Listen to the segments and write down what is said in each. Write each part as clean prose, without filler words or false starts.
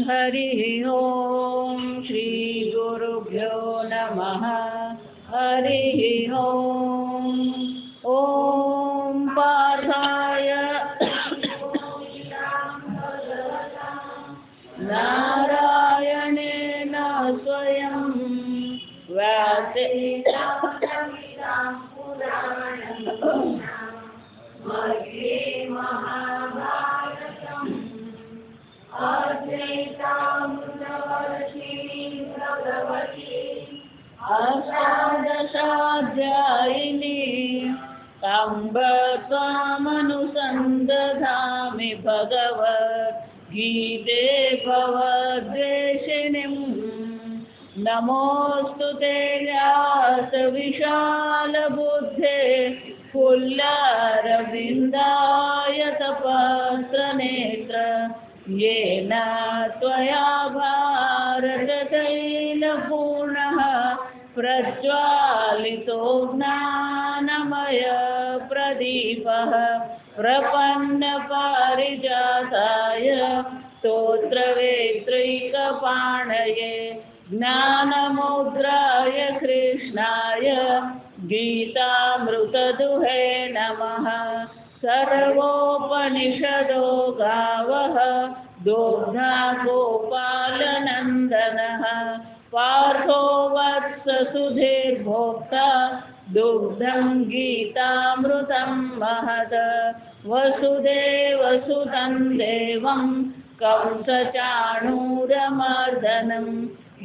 हरिः ओम। श्री गुरुभ्यो नमः। हरिः ओम। ओम पार्थाय नारायणेन स्वयं व्यासेन मध्ये महाभारतम् अद्वैतामृतवर्षिणीं भगवती अष्टादशाध्यायिनी अम्ब त्वामनुसन्दधामि भगवद्गीते भवद्वेषिणीम्। नमोऽस्तु ते व्यासविशालबुद्धे फुल्लारविन्दाय तपस्रनेत्र येन त्वया भारततैलपूर्णः प्रज्वालितो ज्ञानमय प्रदीपः प्रपन्नपारिजाताय स्तोत्रवेत्रैकपाणये ज्ञानमुद्राय कृष्णाय गीतामृतदुहे नमः। सर्वोपनिषदो गावः दोग्धा गोपालनन्दनः पार्थो वत्ससुधीर्भोक्ता दुग्धं गीतामृतं महद। वसुदेवसुतं देवं कंसचाणूरमर्दनं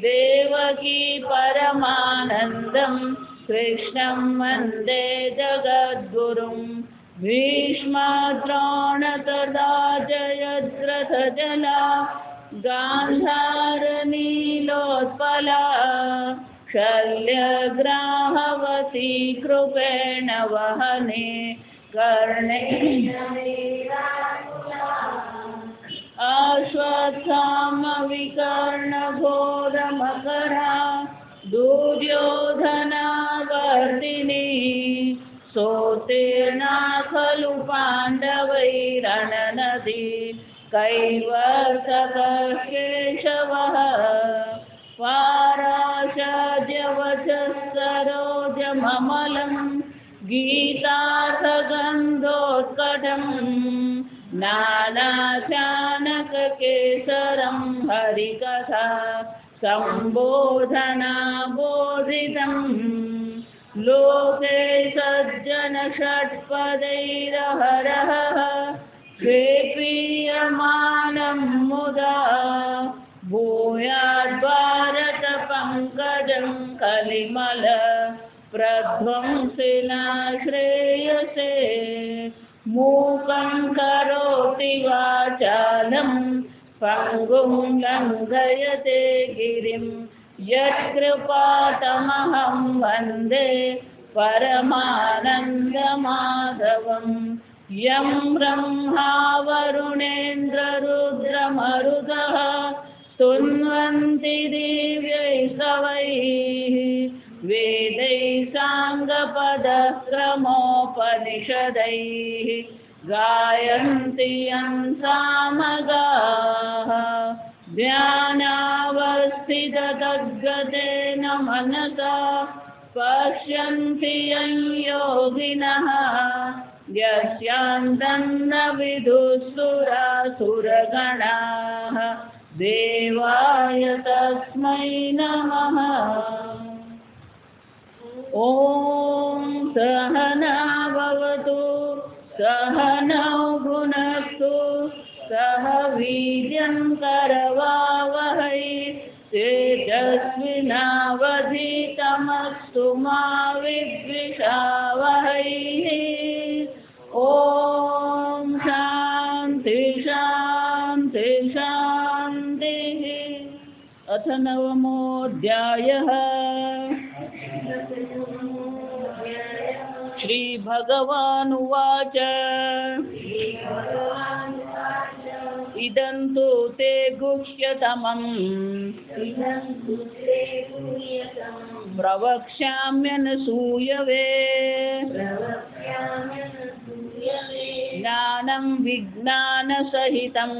देवकी परमानन्दं कृष्णं वन्दे जगद्गुरुं। भीष्मद्रोणतथा जयद्रथजला गान्धारनीलोत्पला शल्यग्राहवती कृपेण वहने कर्णेन अश्वत्थामविकर्णघोरमकरा दुर्योधनावर्तिनी सोत्तीर्णा खलु पाण्डवैरणनदी कैवर्तककेशवः पाराशर्यवचः गीतार्थगन्धोत्कटं नानाचानककेसरं हरिकथा सम्बोधनाबोधितम्। लोके सज्जनषट्पदैरहरः क्षेपीयमानं मुदा भूयाद्भारतपङ्कजं कलिमल प्रध्वंसिना श्रेयसे। मूकं करोति वाचालं पङ्गुं लङ्घयते गिरिं यत्कृपातमहं वन्दे परमानन्दमाधवम्। यं ब्रह्मा वरुणेन्द्ररुद्रमरुतः स्तुन्वन्ति दिव्यैस्तवैः वेदैः साङ्गपदक्रमोपनिषदैः गायन्ति यं सामगाः। ध्यानावस्थिततद्गतेन मनसा पश्यन्ति यं योगिनः यस्यान्तं न विदुःसुरासुरगणाः। देवाय तस्मै नमः। ॐ सहना भवतु सहनौ भुनक्तु सह वीर्यं करवावहै तेजस्विनावधीतमस्तु मा विद्विषावहै। ॐ शान्ति शान्ति शान्तिः। अथ नवमोऽध्यायः। श्रीभगवानुवाच इदं तु ते गुह्यतमम् प्रवक्ष्याम्यनसूयवे ज्ञानं विज्ञानसहितं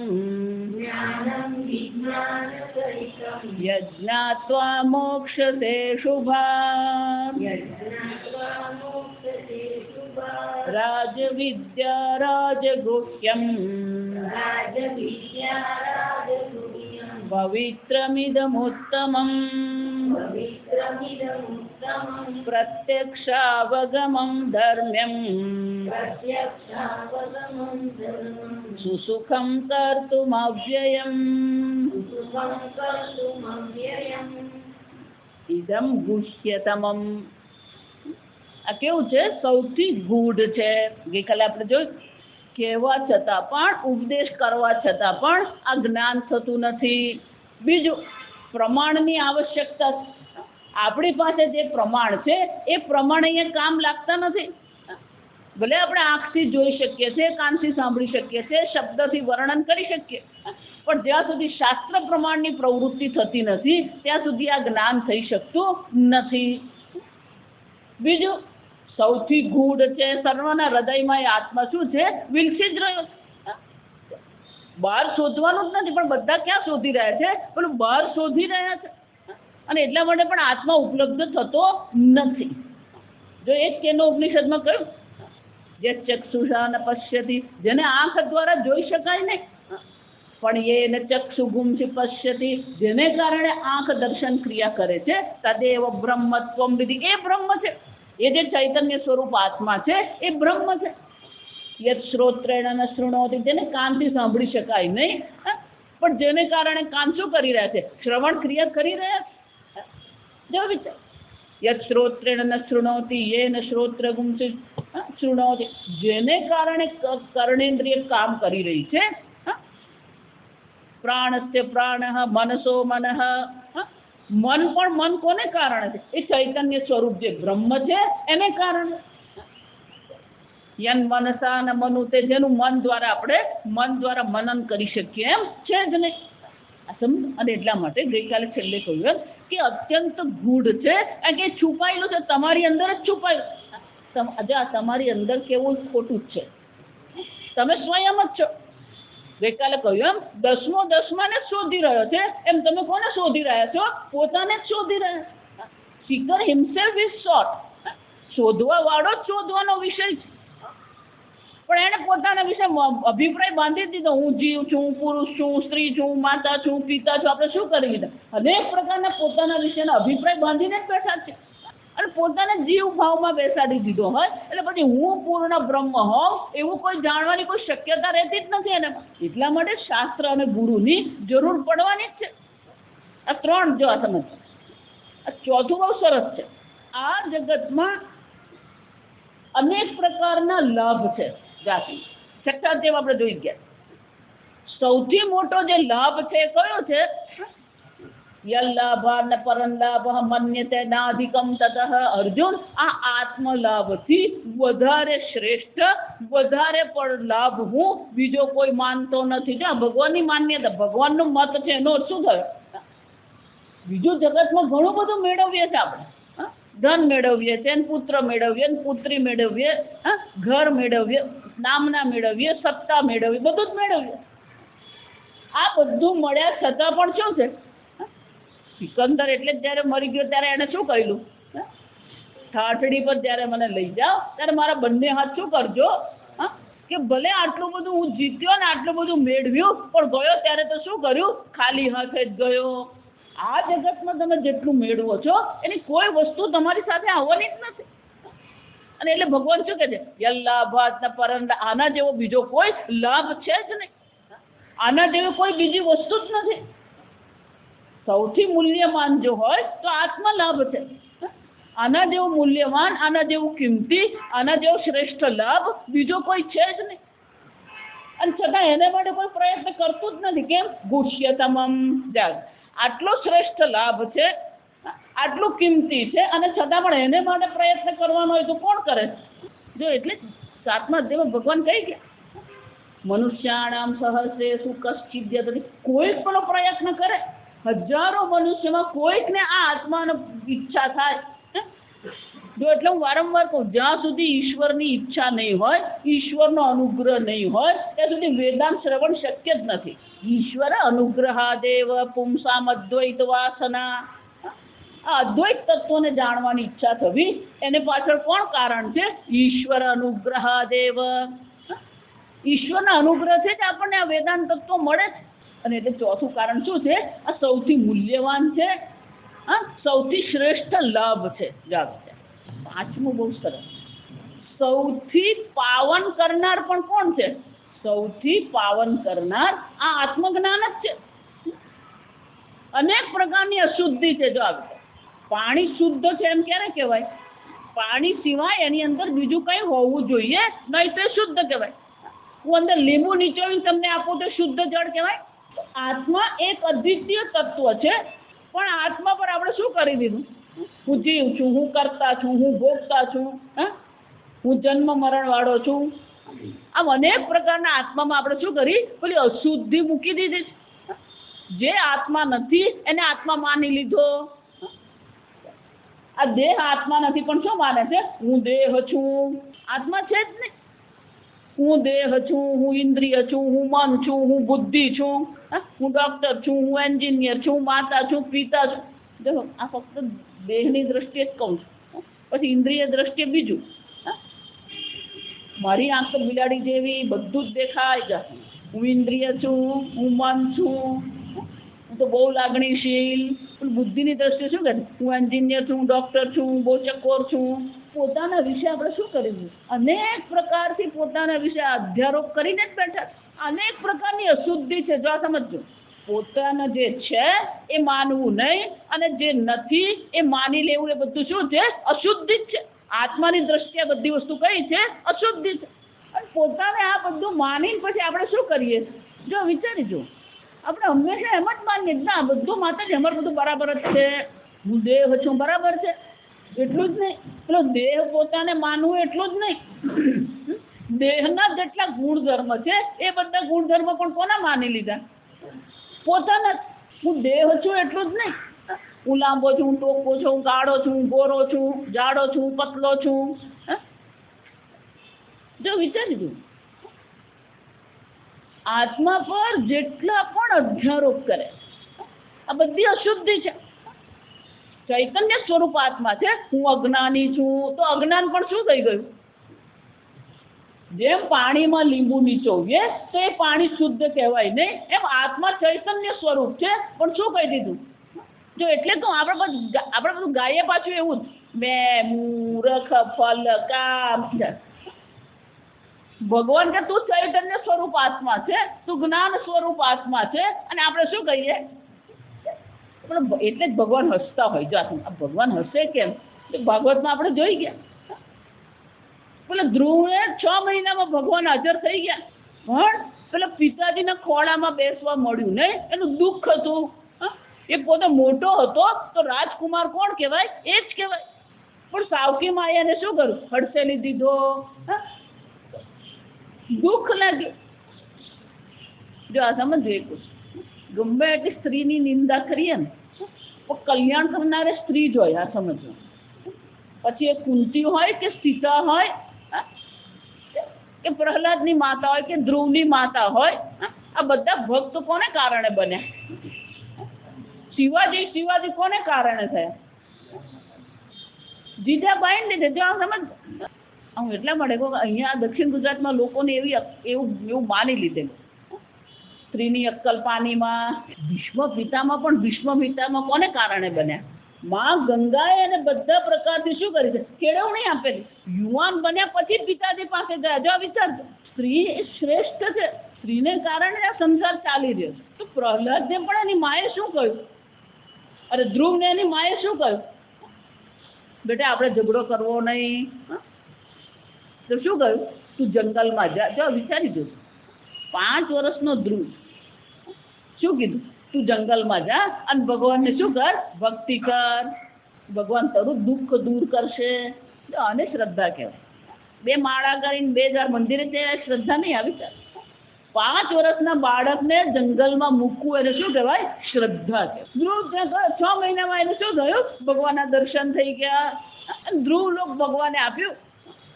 यज्ञात्वा मोक्षते शुभात् राजविद्या राजगुह्यम् पवित्रमिदमुत्तमम् प्रत्यक्षावगमं धर्म्यम् सुसुखं कर्तुमव्ययम् इदं गुह्यतमम् આ કેવું છે? સૌથી ગૂઢ છે. ગઈકાલે આપણે જોયું કહેવા છતાં પણ, ઉપદેશ કરવા છતાં પણ આ જ્ઞાન થતું નથી. બીજું, પ્રમાણની આવશ્યકતા. આપણી પાસે જે પ્રમાણ છે એ પ્રમાણ અહીંયા કામ લાગતા નથી. ભલે આપણે આંખથી જોઈ શકીએ છીએ, કાનથી સાંભળી શકીએ છીએ, શબ્દથી વર્ણન કરી શકીએ, પણ જ્યાં સુધી શાસ્ત્ર પ્રમાણની પ્રવૃત્તિ થતી નથી ત્યાં સુધી આ જ્ઞાન થઈ શકતું નથી. બીજું, સૌથી ગૂઢ છે. સર્વના હૃદયમાં એ આત્મા શું છે? વિલસી જ રહ્યો. બહાર શોધવાનું જ નથી, પણ બધા ક્યાં શોધી રહ્યા છે? પેલું બહાર શોધી રહ્યા છે, અને એટલા માટે પણ આત્મા ઉપલબ્ધ થતો નથી. જો એક કેનો ઉપનિષદમાં કહ્યું, જે ચક્ષુષા ન પશ્યતિ, જેને આંખ દ્વારા જોઈ શકાય નહીં, પણ એ ચક્ષુગુંસી પશ્યતિ, જેને કારણે આંખ દર્શન ક્રિયા કરે છે, તદેવ બ્રહ્મત્વમ વિધિ, એ બ્રહ્મ છે. એ જે ચૈતન્ય સ્વરૂપ આત્મા છે એ બ્રહ્મ છે. યત શ્રોત્રેણ ન શૃણોતિ, જેને કાનથી સાંભળી શકાય નહીં, પણ જેને કારણે કાન શું કરી રહ્યા છે? શ્રવણ ક્રિયા કરી રહ્યા છે. જો વિચાર, યત શ્રોત્રેણ ન શૃણોતિ યેન શ્રોત્રગુંસી શૃણોતિ, જેને કારણે કર્ણેન્દ્રિય કામ કરી રહી છે. પ્રાણસ્ય પ્રાણ, મનસો મનઃ, મન પણ મન કોને કારણે છે? એ ચૈતન્ય સ્વરૂપ જે બ્રહ્મ છે એને કારણે. યન મનસા ન મનુતે, જેનું મન દ્વારા આપણે મન દ્વારા મનન કરી શકીએ એમ છે જ નહીં. અને એટલા માટે ગઈકાલે છેલ્લે કહ્યું કે અત્યંત ગૂઢ છે, કે છુપાયેલું છે, તમારી અંદર જ છુપાયેલું. તમારી અંદર કેવું ખોટું જ છે, તમે સ્વયં જ છો. ગઈકાલે કહ્યું એમ દસમાને જ શોધી રહ્યો છે, એમ તમે કોને શોધી રહ્યા છો? પોતાને જ શોધી રહ્યા. Seeker himself is sought. શોધવા વાળો જ શોધવાનો વિષય છે, પણ એને પોતાના વિશે અભિપ્રાય બાંધી દીધો. હું જીવ છું, પુરુષ છું, સ્ત્રી છું, માતા છું, પિતા છું. આપણે શું કરી લીધા? અનેક પ્રકારના પોતાના વિશેના અભિપ્રાય બાંધીને જ બેઠા છે, અને પોતાને જીવ ભાવમાં બેસાડી દીધો હોય એટલે પછી હું પૂર્ણ બ્રહ્મ હોઉં એવું કોઈ જાણવાની કોઈ શક્યતા રહેતી જ નથી એને. એટલા માટે શાસ્ત્ર અને ગુરુની જરૂર પડવાની જ છે. આ ત્રણ જો આ સમજ. આ ચોથું બહુ સરસ છે. આ જગતમાં અનેક પ્રકારના લાભ છે. જાતિ છઠ્ઠા અધ્યાય આપણે જોઈ ગયા. સૌથી મોટો જે લાભ છે કયો છે? યલ્લાભ પરંલાભ મન્યતે નાધિકમ તતઃ. અર્જુન, આ આત્મલાભથી વધારે શ્રેષ્ઠ, વધારે પણ લાભ હું બીજો કોઈ માનતો નથી. જો ભગવાનની માન્યતા, ભગવાનનું મત છે, એનો શું થયો? બીજું જગતમાં ઘણું બધું મેળવીએ છીએ આપણે. ધન મેળવીએ છીએ, પુત્ર મેળવીએ, પુત્રી મેળવીએ, ઘર મેળવીએ, નામના મેળવીએ, સત્તા મેળવીએ, બધું જ મેળવીએ. આ બધું મળ્યા છતાં પણ શું છે? સિકંદર એટલે જયારે મરી ગયો ત્યારે એને શું કહેલું? ઠાઠડી પર જયારે મને લઈ જાઓ ત્યારે મારા બંને હાથ શું કરજો? કે ભલે આટલું બધું હું જીત્યો ને આટલું બધું મેળવ્યું, પણ ગયો ત્યારે તો શું કર્યું? ખાલી હાથે જ ગયો. આ જગતમાં તમે જેટલું મેળવો છો એની કોઈ વસ્તુ તમારી સાથે આવવાની જ નથી. અને એટલે ભગવાન શું કહે છે? યલ્લાભાત પરંડા, આના જેવો બીજો કોઈ લાભ છે જ નહીં. આના જેવી કોઈ બીજી વસ્તુ જ નથી. સૌથી મૂલ્યવાન જો હોય તો આત્મા લાભ છે. આના જેવું મૂલ્યવાન, આના જેવું કિંમતી, આના જેવો શ્રેષ્ઠ લાભ બીજો કોઈ છે જ નહીં. અને છતાં એને માટે કોઈ પ્રયત્ન કરતું જ નથી. કેમ? ગુષ્યતમમ જાગ. આટલો શ્રેષ્ઠ લાભ છે, આટલું કિંમતી છે, અને છતાં પણ એને માટે પ્રયત્ન કરવાનો હોય તો કોણ કરે? જો એટલે સાતમા અધ્યાયમાં ભગવાન કહી ગયા, મનુષ્યાણામ સહસ્રેષુ કશ્ચિદ્, કોઈ પણ પ્રયત્ન કરે, હજારો મનુષ્યમાં કોઈકને આ આત્માનો ઈચ્છા થાય. જો એટલે હું વારંવાર કહું, જ્યાં સુધી ઈશ્વરની ઈચ્છા નહીં હોય, ઈશ્વરનો અનુગ્રહ નહીં હોય, ત્યાં સુધી વેદાંત શ્રવણ શક્ય જ નથી. ઈશ્વર અનુગ્રહાદેવ પુંસામ અદ્વૈત વાસના. આ અદ્વૈત તત્વને જાણવાની ઈચ્છા થવી, એને પાછળ કોણ કારણ છે? ઈશ્વર અનુગ્રહાદેવ. ઈશ્વરના અનુગ્રહ છે જ આપણને આ વેદાંત તત્વ મળે છે. અને એટલે ચોથું કારણ શું છે? આ સૌથી મૂલ્યવાન છે, સૌથી શ્રેષ્ઠ લાભ છે. પાંચમું બહુ સરસ, સૌથી પાવન કરનાર પણ કોણ છે? સૌથી પાવન કરનાર આ આત્મજ્ઞાન જ છે. અનેક પ્રકારની અશુદ્ધિ છે. જો આવે પાણી શુદ્ધ છે એમ ક્યારે કહેવાય? પાણી સિવાય એની અંદર બીજું કઈ હોવું જોઈએ નહીં, તો શુદ્ધ કહેવાય. હું અંદર લીંબુ નીચોવીને તમને આપું તો શુદ્ધ જળ કહેવાય? આત્મા એક અદ્વિતીય તત્વ છે, પણ આત્મા પર આપણે શું કરી દીધું? હું જીવ છું, હું કરતા છું, હું ભોગતા છું, હું જન્મ મરણ વાળો છું. આમ અનેક પ્રકારના આત્મામાં આપણે શું કરી? પેલી અશુદ્ધિ મૂકી દીધી. જે આત્મા નથી એને આત્મા માની લીધો. આ દેહ આત્મા નથી, પણ શું માને છે? હું દેહ છું. આત્મા છે જ નહીં. હું દેહ છું, હું ઇન્દ્રિય છું, હું મન છું, હું બુદ્ધિ છું, હું ડોક્ટર છું, હું એન્જિનિયર છું, માતા છું, પિતા છું. देखो આ ફક્ત દેહની દ્રષ્ટિએ જ કહું છું, પછી ઇન્દ્રિય દ્રષ્ટિએ બીજું. મારી આંખ તો બિલાડી જેવી, બધું જ દેખાય જાય. હું ઇન્દ્રિય છું, હું મન છું, હું તો બહુ લાગણીશીલ. પણ બુદ્ધિની દ્રષ્ટિએ શું કહે? હું એન્જિનિયર છું, ડોક્ટર છું, હું બહુ ચકોર છું. પોતાના વિશે આપણે શું કરીશું? અનેક પ્રકારથી પોતાના વિશે અધ્યારોપ કરીને જ બેઠા. અનેક પ્રકારની અશુદ્ધિ છે. જો સમજો, પોતાના જે છે એ માનવું નહીં, અને જે નથી એ માની લેવું, એ બધું શું છે? અશુદ્ધિ જ છે. આત્માની દ્રષ્ટિએ બધી વસ્તુ કઈ છે? અશુદ્ધિ છે. અને પોતાને આ બધું માનીને પછી આપણે શું કરીએ? જો વિચારીજો, આપણે હંમેશા એમ જ માનીએ ના બધું માતા જ અમારું બધું બરાબર જ છે, હું દેહ છું, બરાબર છે. એટલું જ નહીં, પેલો દેહ પોતાને માનવું એટલું જ નહીં, દેહના જેટલા ગુણધર્મ છે એ બધા ગુણધર્મ પણ કોના માની લીધા? પોતાના. હું દેહ છું એટલું જ નહીં, હું લાંબો છું, હું ટોકો છું, હું કાળો છું, હું ગોરો છું, જાડો છું, પતલો છું. જો વિચારી દઉં, આત્મા પર જેટલા પણ અધ્યારોપ કરે આ બધી અશુદ્ધિ છે. ચૈતન્ય સ્વરૂપ આત્મા છે. હું અજ્ઞાની છું, તો અજ્ઞાન પણ શું થઈ ગયું? જેમ પાણીમાં લીંબુ નીચોવીએ તો એ પાણી શુદ્ધ કહેવાય નહીં, એમ આત્મા ચૈતન્ય સ્વરૂપ છે, પણ શું કહી દીધું? જો એટલે તો આપણે બધું ગાઈએ પાછું એવું જ મેં મૂર્ખ ફલ કામ. ભગવાન કે તું ચૈતન્ય સ્વરૂપ આત્મા છે, તું જ્ઞાન સ્વરૂપ આત્મા છે, અને આપણે શું કહીએ? એટલે જ ભગવાન હસતા હોય. જો ભગવાન હસે કેમ? ભાગવતમાં આપણે જોઈ ગયા, પેલા ધ્રુવને 6 મહિનામાં ભગવાન હાજર થઈ ગયા, પણ પેલા પિતાજીના ખોળામાં બેસવા મળ્યું નહીં, એનું દુઃખ હતું. એ પોતે મોટો હતો તો રાજકુમાર કોણ કહેવાય? એ જ કહેવાય. પણ સાવકી માયાને શું કરું? હડસેલી દીધો, દુઃખ લાગ્યું. જો આ સમજો, ગમે એટલી સ્ત્રીની નિંદા કરીએ ને, પણ કલ્યાણ કરનારે સ્ત્રી જ હોય. આ સમજો, પછી એ કુંતી હોય કે સીતા હોય કે પ્રહલાદની માતા હોય કે ધ્રુવની માતા હોય, આ બધા ભક્ત કોને કારણે બન્યા? શિવાજી કોને કારણે થયા? જીજાબાઈ ને લીધે. જો આમ સમજ, હું એટલા માટે કહું કે અહીંયા દક્ષિણ ગુજરાતમાં લોકોને એવું માની લીધેલું. સ્ત્રીની અક્કલ પાણીમાં. ભીષ્મ પિતામાં પણ ભીષ્મ પિતામાં કોને કારણે બન્યા? માં ગંગાએ અને બધા પ્રકારથી શું કરી છે? કેળવણી આપેલી. યુવાન બન્યા પછી પિતાજી પાસે ગયા. જો વિચારજો, સ્ત્રી એ શ્રેષ્ઠ છે, સ્ત્રીને કારણે આ સંસાર ચાલી રહ્યો છે. તો પ્રહલાદને પણ એની માએ શું કહ્યું? અરે ધ્રુવને એની માએ શું કહ્યું? બેટા આપણે ઝઘડો કરવો નહીં. તો શું કહ્યું? તું જંગલમાં જા. જો વિચારી જો, 5 વર્ષનો ધ્રુવ શું કીધું? તું જંગલમાં જા અને ભગવાનને શું કર? ભક્તિ કર. ભગવાન તારું દુઃખ દૂર કરશે. અને શ્રદ્ધા કહેવાય. 2 માળા કરીને 2000 મંદિરે તે શ્રદ્ધા નહીં આવી. 5 વર્ષના બાળકને જંગલમાં મૂકવું એને શું કહેવાય? શ્રદ્ધા કહેવાય. ધ્રુવ ત્યાં 6 મહિનામાં એને શું થયું? ભગવાનના દર્શન થઈ ગયા. અને ધ્રુવલોક ભગવાને આપ્યું.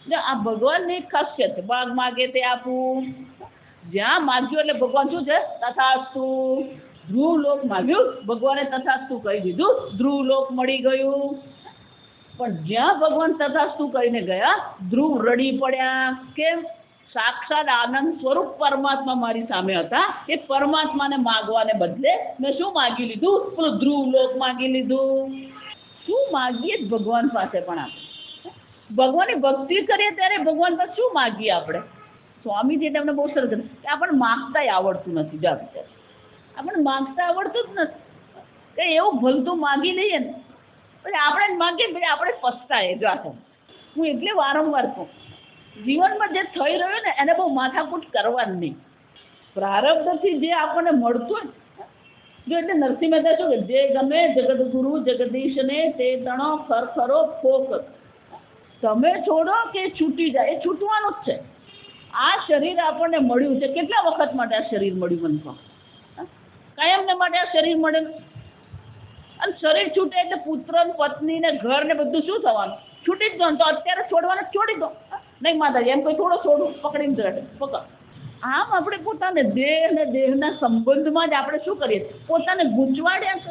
જો આ ભગવાનની એક ખાસિયત છે, બાગ માગે તે આપવું. જ્યાં માગ્યું એટલે ભગવાન શું છે? તથાસ્તુ. ધ્રુવલોક માગ્યું, ભગવાને તથાસ્તુ કહી દીધું, ધ્રુવલોક મળી ગયું. પણ જ્યાં ભગવાન તથાસ્તુ કહીને ગયા, ધ્રુવ રડી પડ્યા. કેમ? સાક્ષાત આનંદ સ્વરૂપ પરમાત્મા મારી સામે હતા. એ પરમાત્માને માગવાને બદલે મેં શું માગી લીધું? પેલું ધ્રુવલોક માગી લીધું. શું માગીએ ભગવાન પાસે? પણ આપણે ભગવાનની ભક્તિ કરીએ ત્યારે ભગવાન પાસે શું માગીએ આપણે? સ્વામીજી તમને બહુ સરસ કે આપણને માગતા આવડતું નથી. જા વિચાર, આપણને માગતા આવડતું જ નથી. કે એવું ભલતું માગી લઈએ ને પછી આપણે જ માગીએ પછી આપણે પસ્તાઈએ. જો હું એટલે વારંવાર કહું, જીવનમાં જે થઈ રહ્યું ને એને બહુ માથાકૂટ કરવાની નહીં. પ્રારબ્ધથી જે આપણને મળતું જો એટલે નરસિંહ મહેતા શું કે, જે ગમે જગદગુરુ જગદીશને તે તણો ખરખરો ફોક. તમે છોડો કે છૂટી જાય, એ છૂટવાનું જ છે. આ શરીર આપણને મળ્યું છે. કેટલા વખત માટે આ શરીર મળ્યું? મને કહો. કાયમને માટે આ શરીર મળેલું. અને શરીર છૂટે એટલે પુત્ર પત્ની ને ઘર ને બધું શું થવાનું? છૂટી જ જવાનું. તો અત્યારે છોડવાનું છોડી દો. નહીં માતાજી એમ કોઈ થોડો છોડું પકડીને જડે પકડ. આમ આપણે પોતાને દેહ અને દેહના સંબંધમાં જ આપણે શું કરીએ? પોતાને ગૂંચવાડ્યા છે.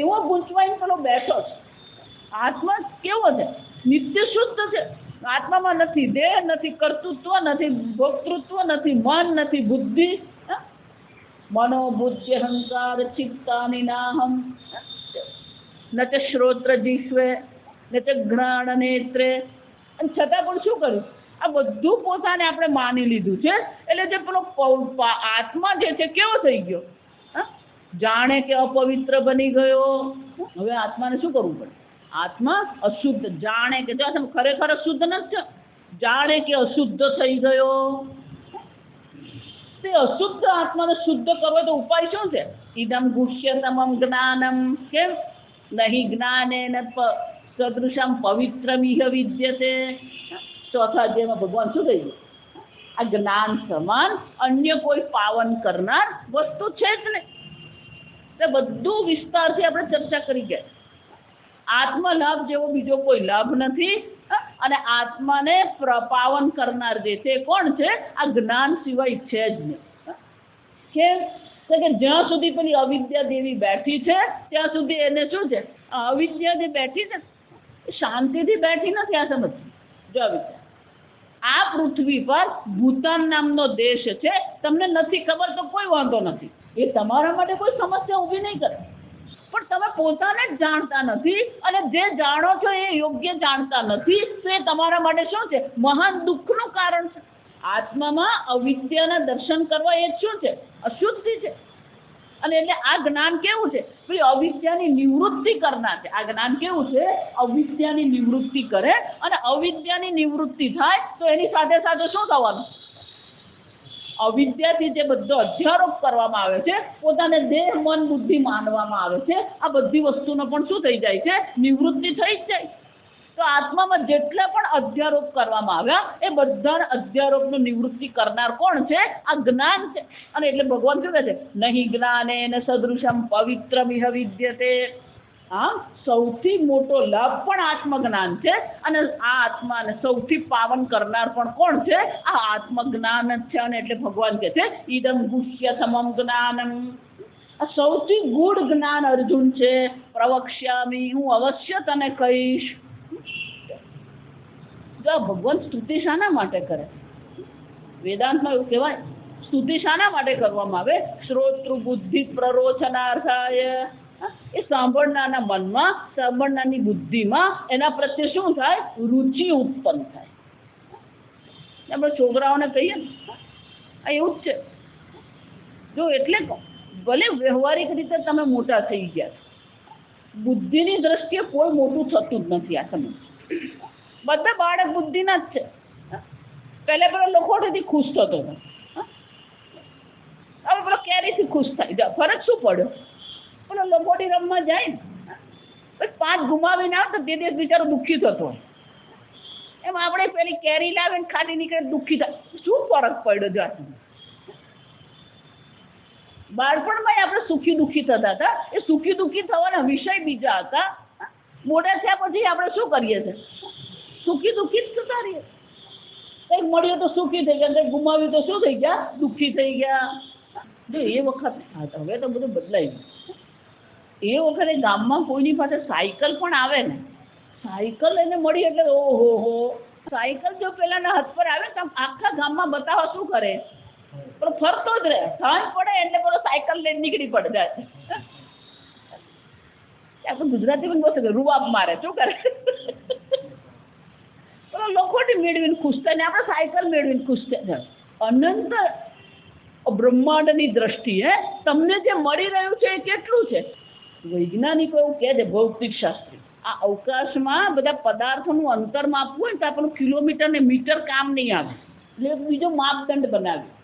એવો ગૂંચવાઈને પેલો બેઠો છે. આત્મા કેવો છે? નિત્ય શુદ્ધ છે. આત્મામાં નથી દેહ, નથી કર્તૃત્વ, નથી ભોક્તૃત્વ, નથી મન, નથી બુદ્ધિ. મનો બુદ્ધિ અહંકાર ચિત્તાની નાહમ ન ચ શ્રોત્ર જીસ્વે ન ચ ઘ્રાણ નેત્રે. અને છતાં પણ શું કર્યું? આ બધું પોતાને આપણે માની લીધું છે. એટલે જે પેલો આત્મા જે છે કેવો થઈ ગયો? જાણે કે અપવિત્ર બની ગયો. હવે આત્માને શું કરવું પડે? આત્મા અશુદ્ધ જાણે કે ખરેખર શુદ્ધ નથી, જાણે કે અશુદ્ધ થઈ ગયો. તે અશુદ્ધ આત્માને શુદ્ધ કરવો તો ઉપાય શું છે? ઇદમ ગુષ્ય સમમ જ્ઞાનમ. કેમ? નહીં જ્ઞાનેન સદૃશમ પવિત્રમિહ વિદ્યતે. ચોથા અધ્યાયમાં ભગવાન શું કહી ગયું? આ જ્ઞાન સમાન અન્ય કોઈ પાવન કરનાર વસ્તુ છે જ નહીં. તે બધું વિસ્તારથી આપણે ચર્ચા કરી ગયા. આત્મલાભ જેવો બીજો કોઈ લાભ નથી. અને આત્માને પાવન કરનાર જે છે કોણ છે? આ જ્ઞાન સિવાય છે જ નહીં. કેમ? કે જ્યાં સુધી પેલી અવિદ્યા દેવી બેઠી છે ત્યાં સુધી એને શું છે? અવિદ્યા જે બેઠી છે શાંતિથી બેઠી નથી. આ સમજ જો વિચાર, આ પૃથ્વી પર ભૂતાન નામનો દેશ છે. તમને નથી ખબર તો કોઈ વાંધો નથી, એ તમારા માટે કોઈ સમસ્યા ઊભી નહીં કરે. પણ તમે પોતાને જ જાણતા નથી અને જે જાણો છો એ યોગ્ય જાણતા નથી, તો એ તમારા માટે શું છે? મહાન દુઃખનું કારણ છે. આત્મામાં અવિદ્યાના દર્શન કરવા એ શું છે? અશુદ્ધિ છે. અને એટલે આ જ્ઞાન કેવું છે? ભાઈ અવિદ્યાની નિવૃત્તિ કરનાર છે. આ જ્ઞાન કેવું છે? અવિદ્યાની નિવૃત્તિ કરે. અને અવિદ્યાની નિવૃત્તિ થાય તો એની સાથે સાથે શું થવાનું? અવિદ્યાથી જે બધો અધ્યારોપ કરવામાં આવે છે, પોતાને દેહ મન બુદ્ધિ માનવામાં આવે છે, આ બધી વસ્તુનો પણ શું થઈ જાય છે? નિવૃત્તિ થઈ જ જાય. તો આત્મામાં જેટલા પણ અધ્યારોપ કરવામાં આવ્યા એ બધા અધ્યારોપનું નિવૃત્તિ કરનાર કોણ છે? આ જ્ઞાન છે. અને એટલે ભગવાન શું કહે છે? નહીં જ્ઞાનેન સદૃશમ પવિત્રમિહ વિદ્યતે. હા, સૌથી મોટો લાભ પણ આત્મજ્ઞાન છે. અને આ આત્માને સૌથી પાવન કરનાર પણ કોણ છે? આ આત્મજ્ઞાન જ છે. અને એટલે ભગવાન કહે છે ઇદમ ગુષ્ય સમમ જ્ઞાનમ. આ સૌથી ગૂઢ જ્ઞાન અર્જુન છે. પ્રવક્ષ્યામિ, હું અવશ્ય તને કહીશ. જો ભગવાન સ્તુતિ શાના માટે કરે? વેદાંતમાં એવું કહેવાય, સ્તુતિ શાના માટે કરવામાં આવે? શ્રોતૃ બુદ્ધિ પ્રરોચનાર્થાય. એ સાંભળનારના મનમાં, સાંભળનારની બુદ્ધિમાં એના પ્રત્યે શું થાય? રુચિ ઉત્પન્ન થાય. આપણે છોકરાઓને કહીએ ને આ એવું જ છે. જો એટલે ભલે વ્યવહારિક રીતે તમે મોટા થઈ ગયા, બુદ્ધિની દ્રષ્ટિએ કોઈ મોટું થતું જ નથી. આ સમજ બધા બાળક બુદ્ધિના જ છે. પહેલા પેલો લખોટીથી ખુશ થતો હતો, હવે પેલો કેરીથી ખુશ થાય. ફરક શું પડ્યો? પેલો લખોટી રમવા જાય ને 5 ગુમાવીને આવે તો તે દિવસ બિચારો દુઃખી થતો. એમ આપણે પેલી કેરી લાવે ને ખાલી નીકળે દુઃખી થાય. શું ફરક પડ્યો? જો બાળપણમાં આપણે સુખી દુઃખી થતા હતા. એ સુખી દુઃખી થવાના વિષય બીજા હતા મોટા થયા પછી આપણે શું કરીએ છીએ? સુખી દુઃખી જ થતા રહીએ. કંઈક મળ્યું તો સુખી થઈ ગયા, કંઈક ગુમાવ્યું તો શું થઈ ગયા? દુઃખી થઈ ગયા. જો એ વખત, હવે તો બધું બદલાઈ ગયું. એ વખતે ગામમાં કોઈની પાસે સાયકલ પણ આવે ને, સાયકલ એને મળી એટલે ઓહો હો, સાયકલ જો પેલાના હાથ પર આવે તો આખા ગામમાં બતાવવા શું કરે? પેલો ફરતો જ રહે, સાંજ પડે એટલે પેલો સાયકલ લઈને નીકળી પડે જાય. આપણે ગુજરાતી પણ બહુ રૂવાબ મારે, શું કરે? પેલો લોખોટી મેળવીને ખુશ થાય ને આપણે સાયકલ મેળવીને ખુશ થાય. અનંત બ્રહ્માંડની દ્રષ્ટિએ તમને જે મળી રહ્યું છે એ કેટલું છે? વૈજ્ઞાનિકો એવું કહે છે, ભૌતિક શાસ્ત્રી, આ અવકાશમાં બધા પદાર્થોનું અંતર માપવું હોય ને તો આપણું કિલોમીટર ને મીટર કામ નહીં આવે, એટલે બીજો માપદંડ બનાવ્યો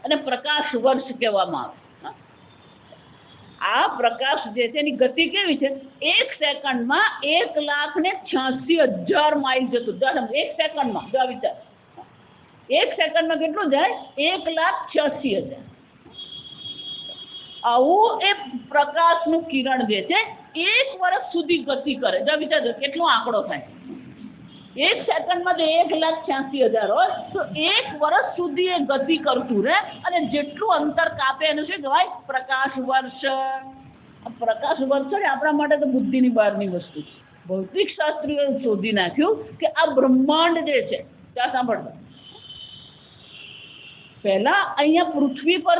અને પ્રકાશ વર્ષ કહેવામાં આવે. આ પ્રકાશ જે છે એની ગતિ કેવી છે? 1 સેકન્ડમાં 1,86,000 માઇલ જતું. એક સેકન્ડમાં જો વિચાર, 1 સેકન્ડમાં કેટલું જાય? 1,86,000. આવું એ પ્રકાશનું કિરણ જે છે 1 વર્ષ સુધી ગતિ કરે. જો વિચારજો કેટલો આંકડો થાય. 1 સેકન્ડમાં જો 1,86,000 હોય તો 1 વર્ષ સુધી એ ગતિ કરતું રહે અને જેટલું અંતર કાપે એનું શું કહેવાય? પ્રકાશ વર્ષ. પ્રકાશ વર્ષ છે આપણા માટે તો બુદ્ધિની બહારની વસ્તુ છે. ભૌતિક શાસ્ત્રીઓએ શોધી નાખ્યું કે આ બ્રહ્માંડ જે છે, ત્યાં સાંભળો, પહેલા અહીંયા પૃથ્વી પર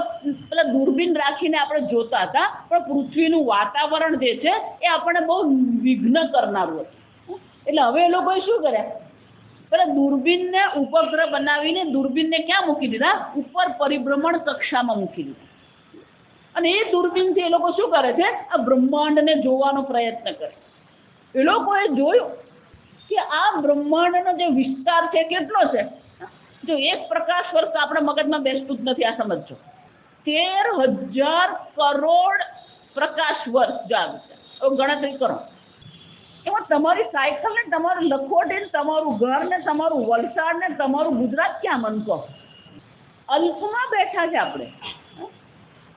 પેલા દૂરબીન રાખીને આપણે જોતા હતા, પણ પૃથ્વીનું વાતાવરણ જે છે એ આપણને બહુ વિઘ્ન કરનારું હતું. એટલે હવે એ લોકોએ શું કર્યા? પેલા દૂરબીનને ઉપગ્રહ બનાવીને દૂરબીનને ક્યાં મૂકી દીધા? ઉપર પરિભ્રમણ કક્ષામાં મૂકી દીધા. અને એ દૂરબીનથી એ લોકો શું કરે છે? આ બ્રહ્માંડને જોવાનો પ્રયત્ન કરે. એ લોકોએ જોયું કે આ બ્રહ્માંડનો જે વિસ્તાર છે કેટલો છે. જો 1 પ્રકાશ વર્ષ આપણા મગજમાં બેસતું જ નથી. આ સમજો, 13,000 કરોડ પ્રકાશ વર્ષ. જો ગણતરી કરો, એમાં તમારી સાયકલ ને, તમારું લખોટી ને, તમારું ઘર ને, તમારું વલસાડ ને, તમારું ગુજરાત ક્યાં મનકો? અલ્પમાં બેઠા છે આપણે.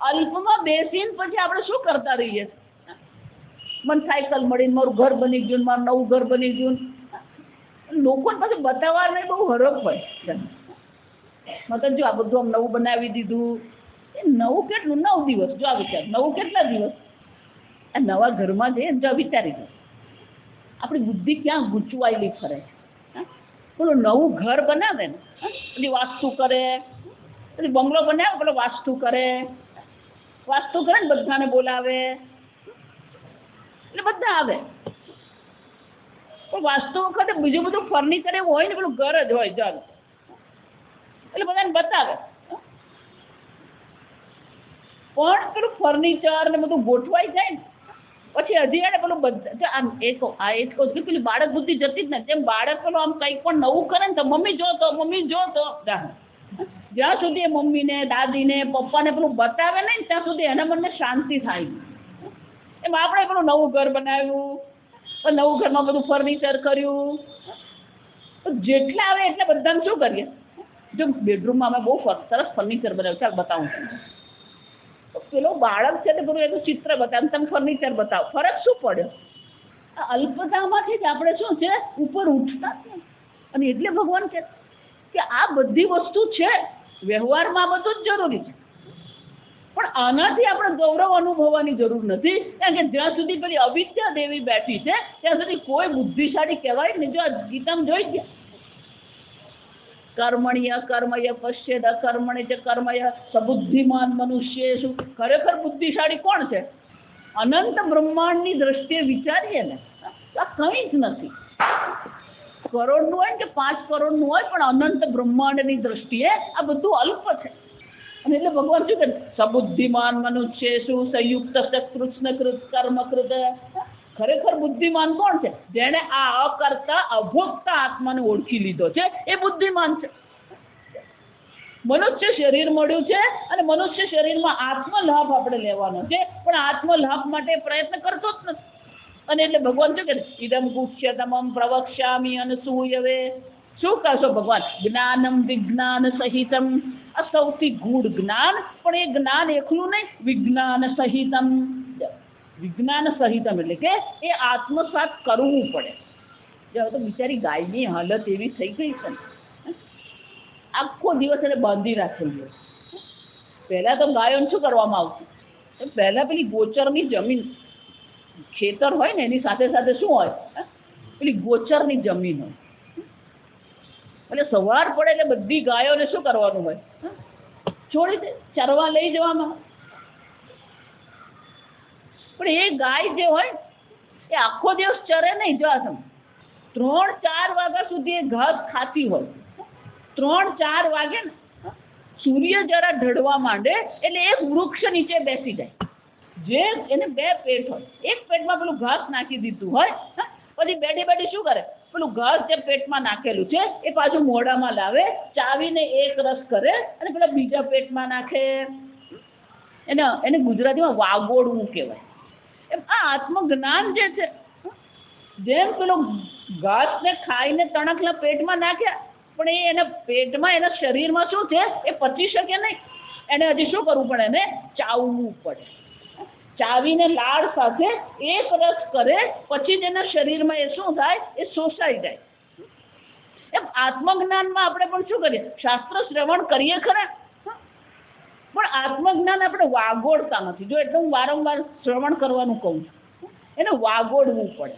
અલ્પમાં બેસીને પછી આપણે શું કરતા રહીએ? મને સાયકલ મળીને મારું ઘર બની ગયું, મારું નવું ઘર બની ગયું. લોકોને પછી બતાવવાને બહુ હરખ હોય. મતલબ જો આ બધું આમ નવું બનાવી દીધું. એ નવું કેટલું? 9 દિવસ. જો આ વિચાર, નવું કેટલા દિવસ? આ નવા ઘરમાં જઈએ જો વિચારી દો, આપણી બુદ્ધિ ક્યાં ગૂંચવાયેલી ફરે. પેલું નવું ઘર બનાવે ને, પેલી વાસ્તુ કરે, પછી બંગલો બનાવે, પેલો વાસ્તુ કરે ને બધાને બોલાવે એટલે બધા આવે. પણ વાસ્તુ વખતે બીજું બધું ફર્નિચર એવું હોય ને, પેલું ઘર જ હોય ચાલ, એટલે બધાને બતાવે. પણ પેલું ફર્નિચર ને બધું ગોઠવાઈ જાય ને પછી હજી એને પેલું બધા આમ પેલી બાળક બુદ્ધિ જતી જ ને. જેમ બાળક પેલું આમ કંઈક પણ નવું કરે ને તો મમ્મી જો તો જ્યાં સુધી એ મમ્મીને, દાદીને, પપ્પાને પેલું બતાવે નહીં ત્યાં સુધી એના મનને શાંતિ થાય. એમ આપણે પેલું નવું ઘર બનાવ્યું, નવું ઘરમાં બધું ફર્નિચર કર્યું, જેટલા આવે એટલે બધાને શું કરીએ? જો બેડરૂમમાં અમે બહુ સરસ ફર્નિચર બનાવ્યું, ચાલ બતાવું. પેલો બાળક છે તે પેલું એનું ચિત્ર બતાવે, તમે ફર્નિચર બતાવો. ફરક શું પડ્યો? અલ્પતામાંથી જ આપણે શું છે ઉપર ઉઠતા જ નહીં. અને એટલે ભગવાન કહે કે આ બધી વસ્તુ છે, વ્યવહારમાં બધું જ જરૂરી છે, પણ આનાથી આપણે ગૌરવ અનુભવવાની જરૂર નથી. કારણ કે જ્યાં સુધી પેલી અવિદ્યા દેવી બેઠી છે ત્યાં સુધી કોઈ બુદ્ધિશાળી કહેવાય ને. જો ગીતામાં જોઈ ગયા, કર્મણ્ય કર્મય પશ્યેદ અકર્મણ્ય ચ કર્મય સબુદ્ધિમાન મનુષ્ય શું. ખરેખર બુદ્ધિશાળી કોણ છે? અનંત બ્રહ્માંડની દ્રષ્ટિએ વિચારીએ ને આ કંઈ જ નથી. કરોડનું હોય ને કે 5 કરોડનું હોય, પણ અનંત બ્રહ્માંડની દ્રષ્ટિએ આ બધું અલ્પ છે. અને એટલે ભગવાન શું કહે? સબુદ્ધિમાન મનુષ્ય શું સંયુક્ત કૃષ્ણકૃત કર્મકૃત. ખરેખર બુદ્ધિમાન કોણ છે? જેણે આ અકર્તા અભોક્તા આત્માને ઓળખી લીધો છે એ બુદ્ધિમાન છે. મનુષ્ય શરીર મળ્યું છે અને મનુષ્ય શરીરમાં આત્મલાભ આપણે લેવાનો છે, પણ આત્મલાભ માટે પ્રયત્ન કરતો જ નથી. અને એટલે ભગવાન શું કહે? ઇદમ ગુહ્યતમમ પ્રવક્ષ્યામિ અનસૂયવે. શું કહેશો ભગવાન? જ્ઞાનમ વિજ્ઞાન સહિતમ. આ સૌથી ગૂઢ જ્ઞાન, પણ એ જ્ઞાન એકલું નહીં, વિજ્ઞાન સહિતમ. વિજ્ઞાન સહિતમ એટલે કે એ આત્મસાત કરવું પડે. જો તો બિચારી ગાયની હાલત એવી થઈ ગઈ છે ને, આખો દિવસ એને બાંધી રાખેલી હોય. પહેલાં તો ગાયોને શું કરવામાં આવતું, પહેલાં પેલી ગોચરની જમીન, ખેતર હોય ને એની સાથે સાથે શું હોય, પેલી ગોચરની જમીન હોય. એટલે સવાર પડે એટલે બધી ગાયોને શું કરવાનું હોય, છોડી દે, ચરવા લઈ જવામાં. પણ એ ગાય જે હોય એ આખો દિવસ ચરે નહીં. જો આ 3-4 વાગ્યા સુધી એ ઘાસ ખાતી હોય. 3-4 વાગે ને સૂર્ય જરા ઢળવા માંડે એટલે એક વૃક્ષ નીચે બેસી જાય. જે એને 2 પેટ હોય, એક પેટમાં પેલું ઘાસ નાખી દીધું હોય, પછી બેઠી શું કરે, પેલું ઘાસ જે પેટમાં નાખેલું છે એ પાછું મોઢામાં લાવે, ચાવીને એક રસ કરે અને પેલા બીજા પેટમાં નાખે. એને ગુજરાતીમાં વાગોડવું કહેવાય. એમ આ આત્મજ્ઞાન જે છે, જેમ પેલો ઘાસને ખાઈને તણખલા પેટમાં નાખ્યા, પણ એ એના પેટમાં, એના શરીરમાં શું છે એ પચી શકે નહીં. એને હજી શું કરવું પડે, એને ચાવવું પડે. ચાવીને લાળ સાથે એક રસ કરે, પછી જ એના શરીરમાં એ શું થાય, એ શોષાઈ જાય. એમ આત્મજ્ઞાનમાં આપણે પણ શું કરીએ, શાસ્ત્ર શ્રવણ કરીએ ખરા, પણ આત્મજ્ઞાન આપણે વાગોડતા નથી. જો એટલે હું વારંવાર શ્રવણ કરવાનું કહું છું, એને વાગોડવું પડે.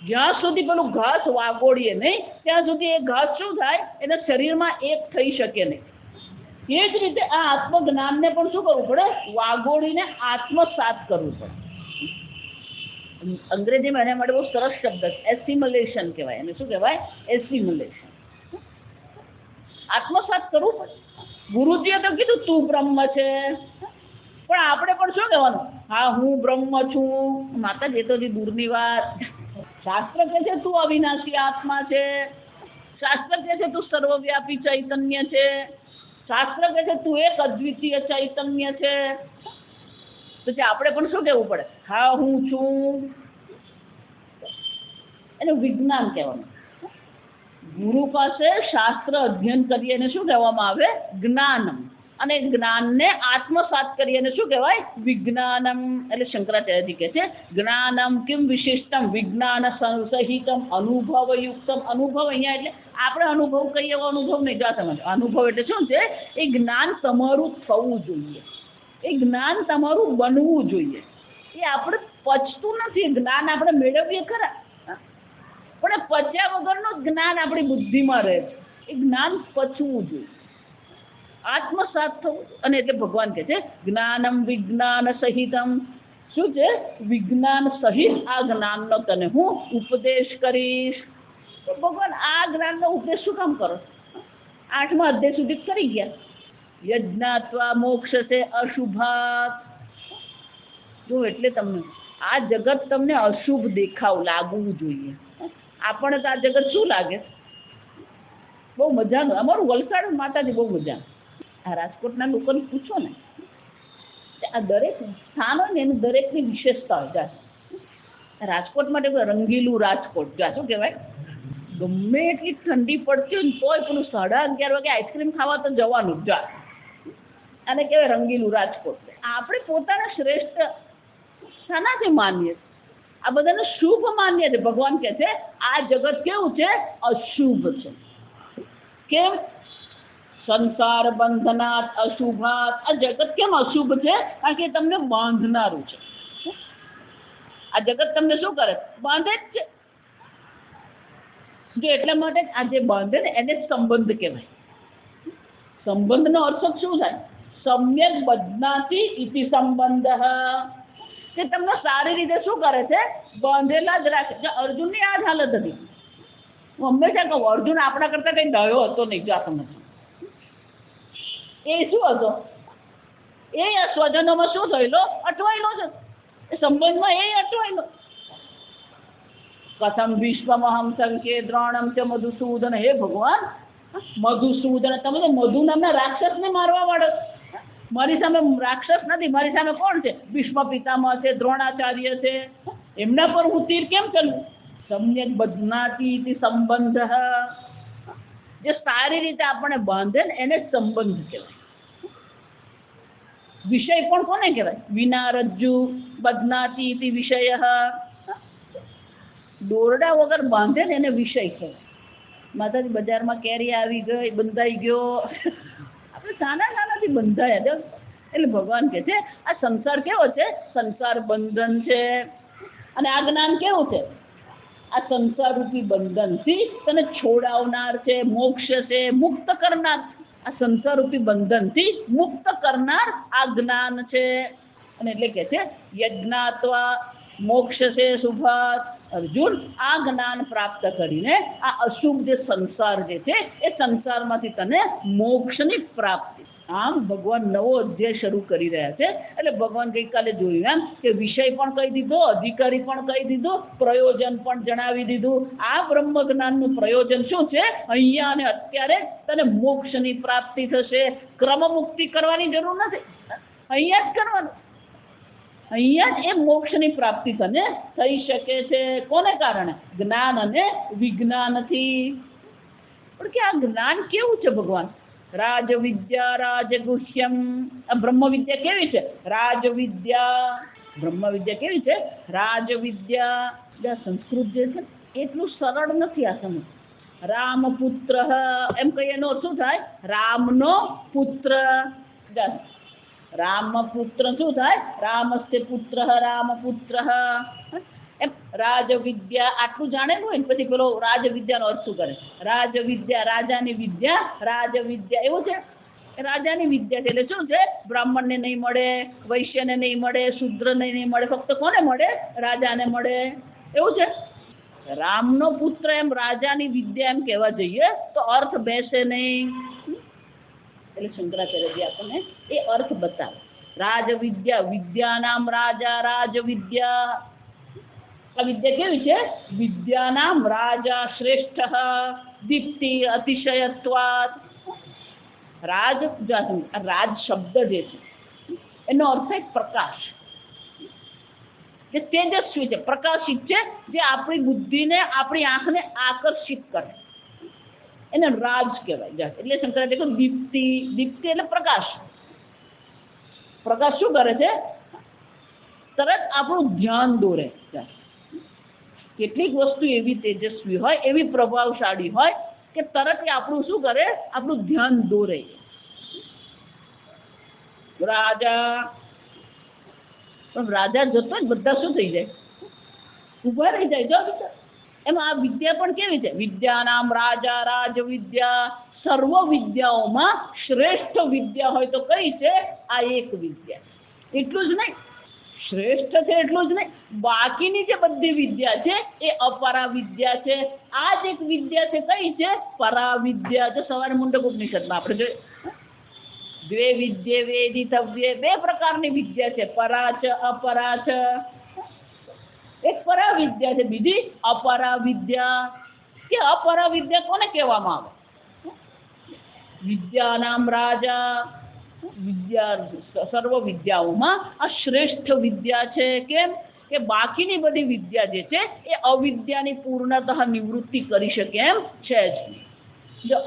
જ્યાં સુધી પેલું ઘાસ વાગોડીએ નહીં ત્યાં સુધી એ ઘાસ શું થાય, એના શરીરમાં એક થઈ શકે નહીં. એ જ રીતે આ આત્મજ્ઞાનને પણ શું કરવું પડે, વાગોડીને આત્મસાત કરવું પડે. અંગ્રેજીમાં એના માટે બહુ સરસ શબ્દ છે, એસિમ્યુલેશન કહેવાય. એને શું કહેવાય, એસિમ્યુલેશન. આત્મસાત કરવું પડે. ગુરુજીએ તો કીધું તું બ્રહ્મ છે, પણ આપણે પણ શું કહેવાનું, હા હું બ્રહ્મ છું. માતાજી એ તો હજી દૂરની વાત. શાસ્ત્ર કહે છે તું અવિનાશી આત્મા છે, શાસ્ત્ર કહે છે તું સર્વવ્યાપી ચૈતન્ય છે, શાસ્ત્ર કહે છે તું એક અદ્વિતીય ચૈતન્ય છે. પછી આપણે પણ શું કહેવું પડે, હા હું છું. એનું વિજ્ઞાન કહેવાનું. ગુરુ પાસે શાસ્ત્ર અધ્યયન કરીએ એને શું કહેવામાં આવે, જ્ઞાનમ. અને જ્ઞાનને આત્મસાત કરીએ એને શું કહેવાય, વિજ્ઞાનમ. એટલે શંકરાચાર્યજી કહે છે જ્ઞાનમ કિમ વિશિષ્ટમ વિજ્ઞાન સહિતમ અનુભવયુક્તમ. અનુભવ અહીંયા એટલે આપણે અનુભવ કહીએ એવો અનુભવ નહીં. જા સમજ, અનુભવ એટલે શું છે, એ જ્ઞાન તમારું થવું જોઈએ, એ જ્ઞાન તમારું બનવું જોઈએ. એ આપણે પચતું નથી. જ્ઞાન આપણે મેળવીએ ખરા, પણ એ પચ્યા વગરનું જ્ઞાન આપણી બુદ્ધિમાં રહે છે. એ જ્ઞાન પચવું જોઈએ, આત્મસાત થવું. અને એટલે ભગવાન કહે છે જ્ઞાનમ વિજ્ઞાન સહિતમ. શું છે, વિજ્ઞાન સહિત આ જ્ઞાનનો તને હું ઉપદેશ કરીશ. તો ભગવાન આ જ્ઞાનનો ઉપદેશ શું કામ કરો, 8મા અધ્યાય સુધી કરી ગયા. યજ્ઞાત્વા મોક્ષસે અશુભાત. જો એટલે તમને આ જગત તમને અશુભ દેખાવ લાગવું જોઈએ. આપણને તો આ જગત શું લાગે, બહુ મજાનું. અમારું વલસાડ માતાજી બહુ મજાનું. આ રાજકોટના લોકોને પૂછો ને, આ દરેક સ્થાન હોય ને એનું દરેકની વિશેષતા હોય. રાજકોટ માટે રંગીલું રાજકોટ. શું કહેવાય, ગમે એટલી ઠંડી પડતી હોય ને તોય પેલું 11:30 વાગે આઈસ્ક્રીમ ખાવા તો જવાનું જ. આને કહેવાય રંગીલું રાજકોટ. આપણે પોતાના શ્રેષ્ઠ શાનાથી માનીએ, આ બધાને શુભ માનીએ છીએ. ભગવાન કહે છે આ જગત કેવું છે, અશુભ છે. કેમ, સંસાર બંધનાત અશુભાત. આ જગત કેમ અશુભ છે, કારણ કે તમને બાંધનારું છે. આ જગત તમને શું કરે, બાંધે જ છે. જો એટલા માટે આ જે બાંધે ને એને સંબંધ કહેવાય. સંબંધનો અર્થ શું થાય, સમ્યક બદ્ધનાતિ ઇતિ સંબંધ. કે તમને સારી રીતે શું કરે છે, બાંધેલા જ રાખે. જો અર્જુનની આ જ હાલત હતી. હું હંમેશા કહું અર્જુન આપણા કરતા કંઈ ડાયો હતો નહીં. જો તમને એ શું હતો, એ સ્વજનોમાં શું થયેલો, અટવાયેલો છે. એ સંબંધમાં એ અટવાયેલો. કથમ વિશ્વમહમ સંખ્યે દ્રોણમ ચ મધુસૂદન. હે ભગવાન, મધુસૂદન, તમે તો મધુ નામના રાક્ષસને મારવા વાળો. મારી સામે રાક્ષસ નથી, મારી સામે કોણ છે, ભીષ્મ પિતામહ છે, દ્રોણાચાર્ય છે. એમના પર હું તીર કેમ કરું. સમ્યક બદ્ધનાતિ ઇતિ સંબંધ. જે સારી રીતે આપણને બાંધે ને એને સંબંધ કહેવાય. વિષય પણ કોને કહેવાય, વિના રજ્જુ બધ્નાતિ ઇતિ વિષયઃ. દોરડા વગર બાંધે ને એને વિષય કહેવાય. માતાજી બજારમાં કેરી આવી ગઈ, બંધાઈ ગયો, આપણે નાના નાનાથી બંધાયા. એટલે ભગવાન કહે છે આ સંસાર કેવો છે? સંસાર બંધન છે. અને આ જ્ઞાન કેવું છે? આ સંસાર રૂપી બંધનથી તને છોડાવનાર છે, મોક્ષ છે, મુક્ત કરનાર. આ સંસાર રૂપી બંધનથી મુક્ત કરનાર આ જ્ઞાન છે. અને એટલે કે છે યજ્ઞાત્વા મોક્ષ છે શુભાત. અર્જુન, આ જ્ઞાન પ્રાપ્ત કરીને આ અશુભ જે સંસાર જે છે એ સંસારમાંથી તને મોક્ષની પ્રાપ્તિ. આમ ભગવાન નવો અધ્યાય શરૂ કરી રહ્યા છે. એટલે ભગવાન ગઈકાલે જોયું એમ કે વિષય પણ કહી દીધો, અધિકારી પણ કહી દીધો, પ્રયોજન પણ જણાવી દીધું. આ બ્રહ્મ જ્ઞાનનું પ્રયોજન શું છે? અહીંયા અને અત્યારે તને મોક્ષની પ્રાપ્તિ થશે. ક્રમ મુક્તિ કરવાની જરૂર નથી, અહીંયા જ કરવાનું. અહીંયા જ એ મોક્ષની પ્રાપ્તિ તને થઈ શકે છે. કોને કારણે? જ્ઞાન અને વિજ્ઞાનથી. પણ કે આ જ્ઞાન કેવું છે ભગવાન? રાજવિદ્યા રાજગુહ્યમ. આ બ્રહ્મવિદ્યા કેવી છે? રાજવિદ્યા. બ્રહ્મવિદ્યા કેવી છે? રાજવિદ્યા. સંસ્કૃત જે છે એટલું સરળ નથી આ સમજ. રામપુત્ર એમ કહીએ એનો શું થાય? રામનો પુત્ર. રામપુત્ર શું થાય? રામસ્ય પુત્ર રામપુત્ર. એમ રાજવિદ્યા આટલું જાણેલું હોય ને પછી પેલો રાજવિદ્યાનો અર્થ શું કરે? રાજવિદ્યા, રાજાની વિદ્યા, રાજવિદ્યા. એવું છે રાજાની વિદ્યા છે એટલે શું છે? બ્રાહ્મણને નહીં મળે, વૈશ્યને નહીં મળે, શૂદ્રને નહીં મળે, ફક્ત કોને મળે? રાજાને મળે. એવું છે. રામનો પુત્ર એમ રાજાની વિદ્યા એમ કહેવા જઈએ તો અર્થ બેસે નહીં. એટલે શંકરાચાર્યજી આપણને એ અર્થ બતાવે. રાજવિદ્યા, વિદ્યાનામ રાજા રાજવિદ્યા. આ વિદ્યા કેવી છે? વિદ્યાનામ રાજા શ્રેષ્ઠ દીપ્તિ અતિશયત્વાત. રાજ રાજ શબ્દ જે છે એનો અર્થ છે પ્રકાશ. જે તેજસ્વી છે, પ્રકાશિત છે, જે આપણી બુદ્ધિને, આપણી આંખને આકર્ષિત કરે એને રાજ કહેવાય. એટલે શંકરાચાર્ય કહ્યું દીપ્તિ. દીપ્તિ એટલે પ્રકાશ. પ્રકાશ શું કરે છે? તરત આપણું ધ્યાન દોરે. કેટલીક વસ્તુ એવી તેજસ્વી હોય, એવી પ્રભાવશાળી હોય કે તરત એ આપણું શું કરે? આપણું ધ્યાન દોરે. રાજા પણ રાજા જતો જ બધા શું થઈ જાય? ઉભા રહી જાય. જો એમાં આ વિદ્યા પણ કેવી છે? વિદ્યાનામ રાજા રાજવિદ્યા. સર્વ વિદ્યાઓમાં શ્રેષ્ઠ વિદ્યા હોય તો કઈ છે? આ એક વિદ્યા. એટલું જ નહીં, શ્રેષ્ઠ છે એટલું જ નહીં, બાકીની જે બધી વિદ્યા છે એ અપરા વિદ્યા છે. આ જ એક વિદ્યા છે કઈ છે? પરાવિદ્યા. તો સવારે મુંડક ઉપનિષદમાં આપણે જોઈએ દ્વે વિદ્યે વેદિતવ્યે. બે પ્રકારની વિદ્યા છે, પરા છે અપરા છે. એક પરા વિદ્યા છે, બીજી અપરા વિદ્યા. કે અપરા વિદ્યા કોને કહેવામાં આવે? વિદ્યાનામ રાજા. વિદ્યા સર્વ વિદ્યાઓમાં આ શ્રેષ્ઠ વિદ્યા છે. કેમ કે બાકીની બધી વિદ્યા જે છે એ અવિદ્યાની પૂર્ણતઃ નિવૃત્તિ કરી શકે એમ છે જ નહીં. જો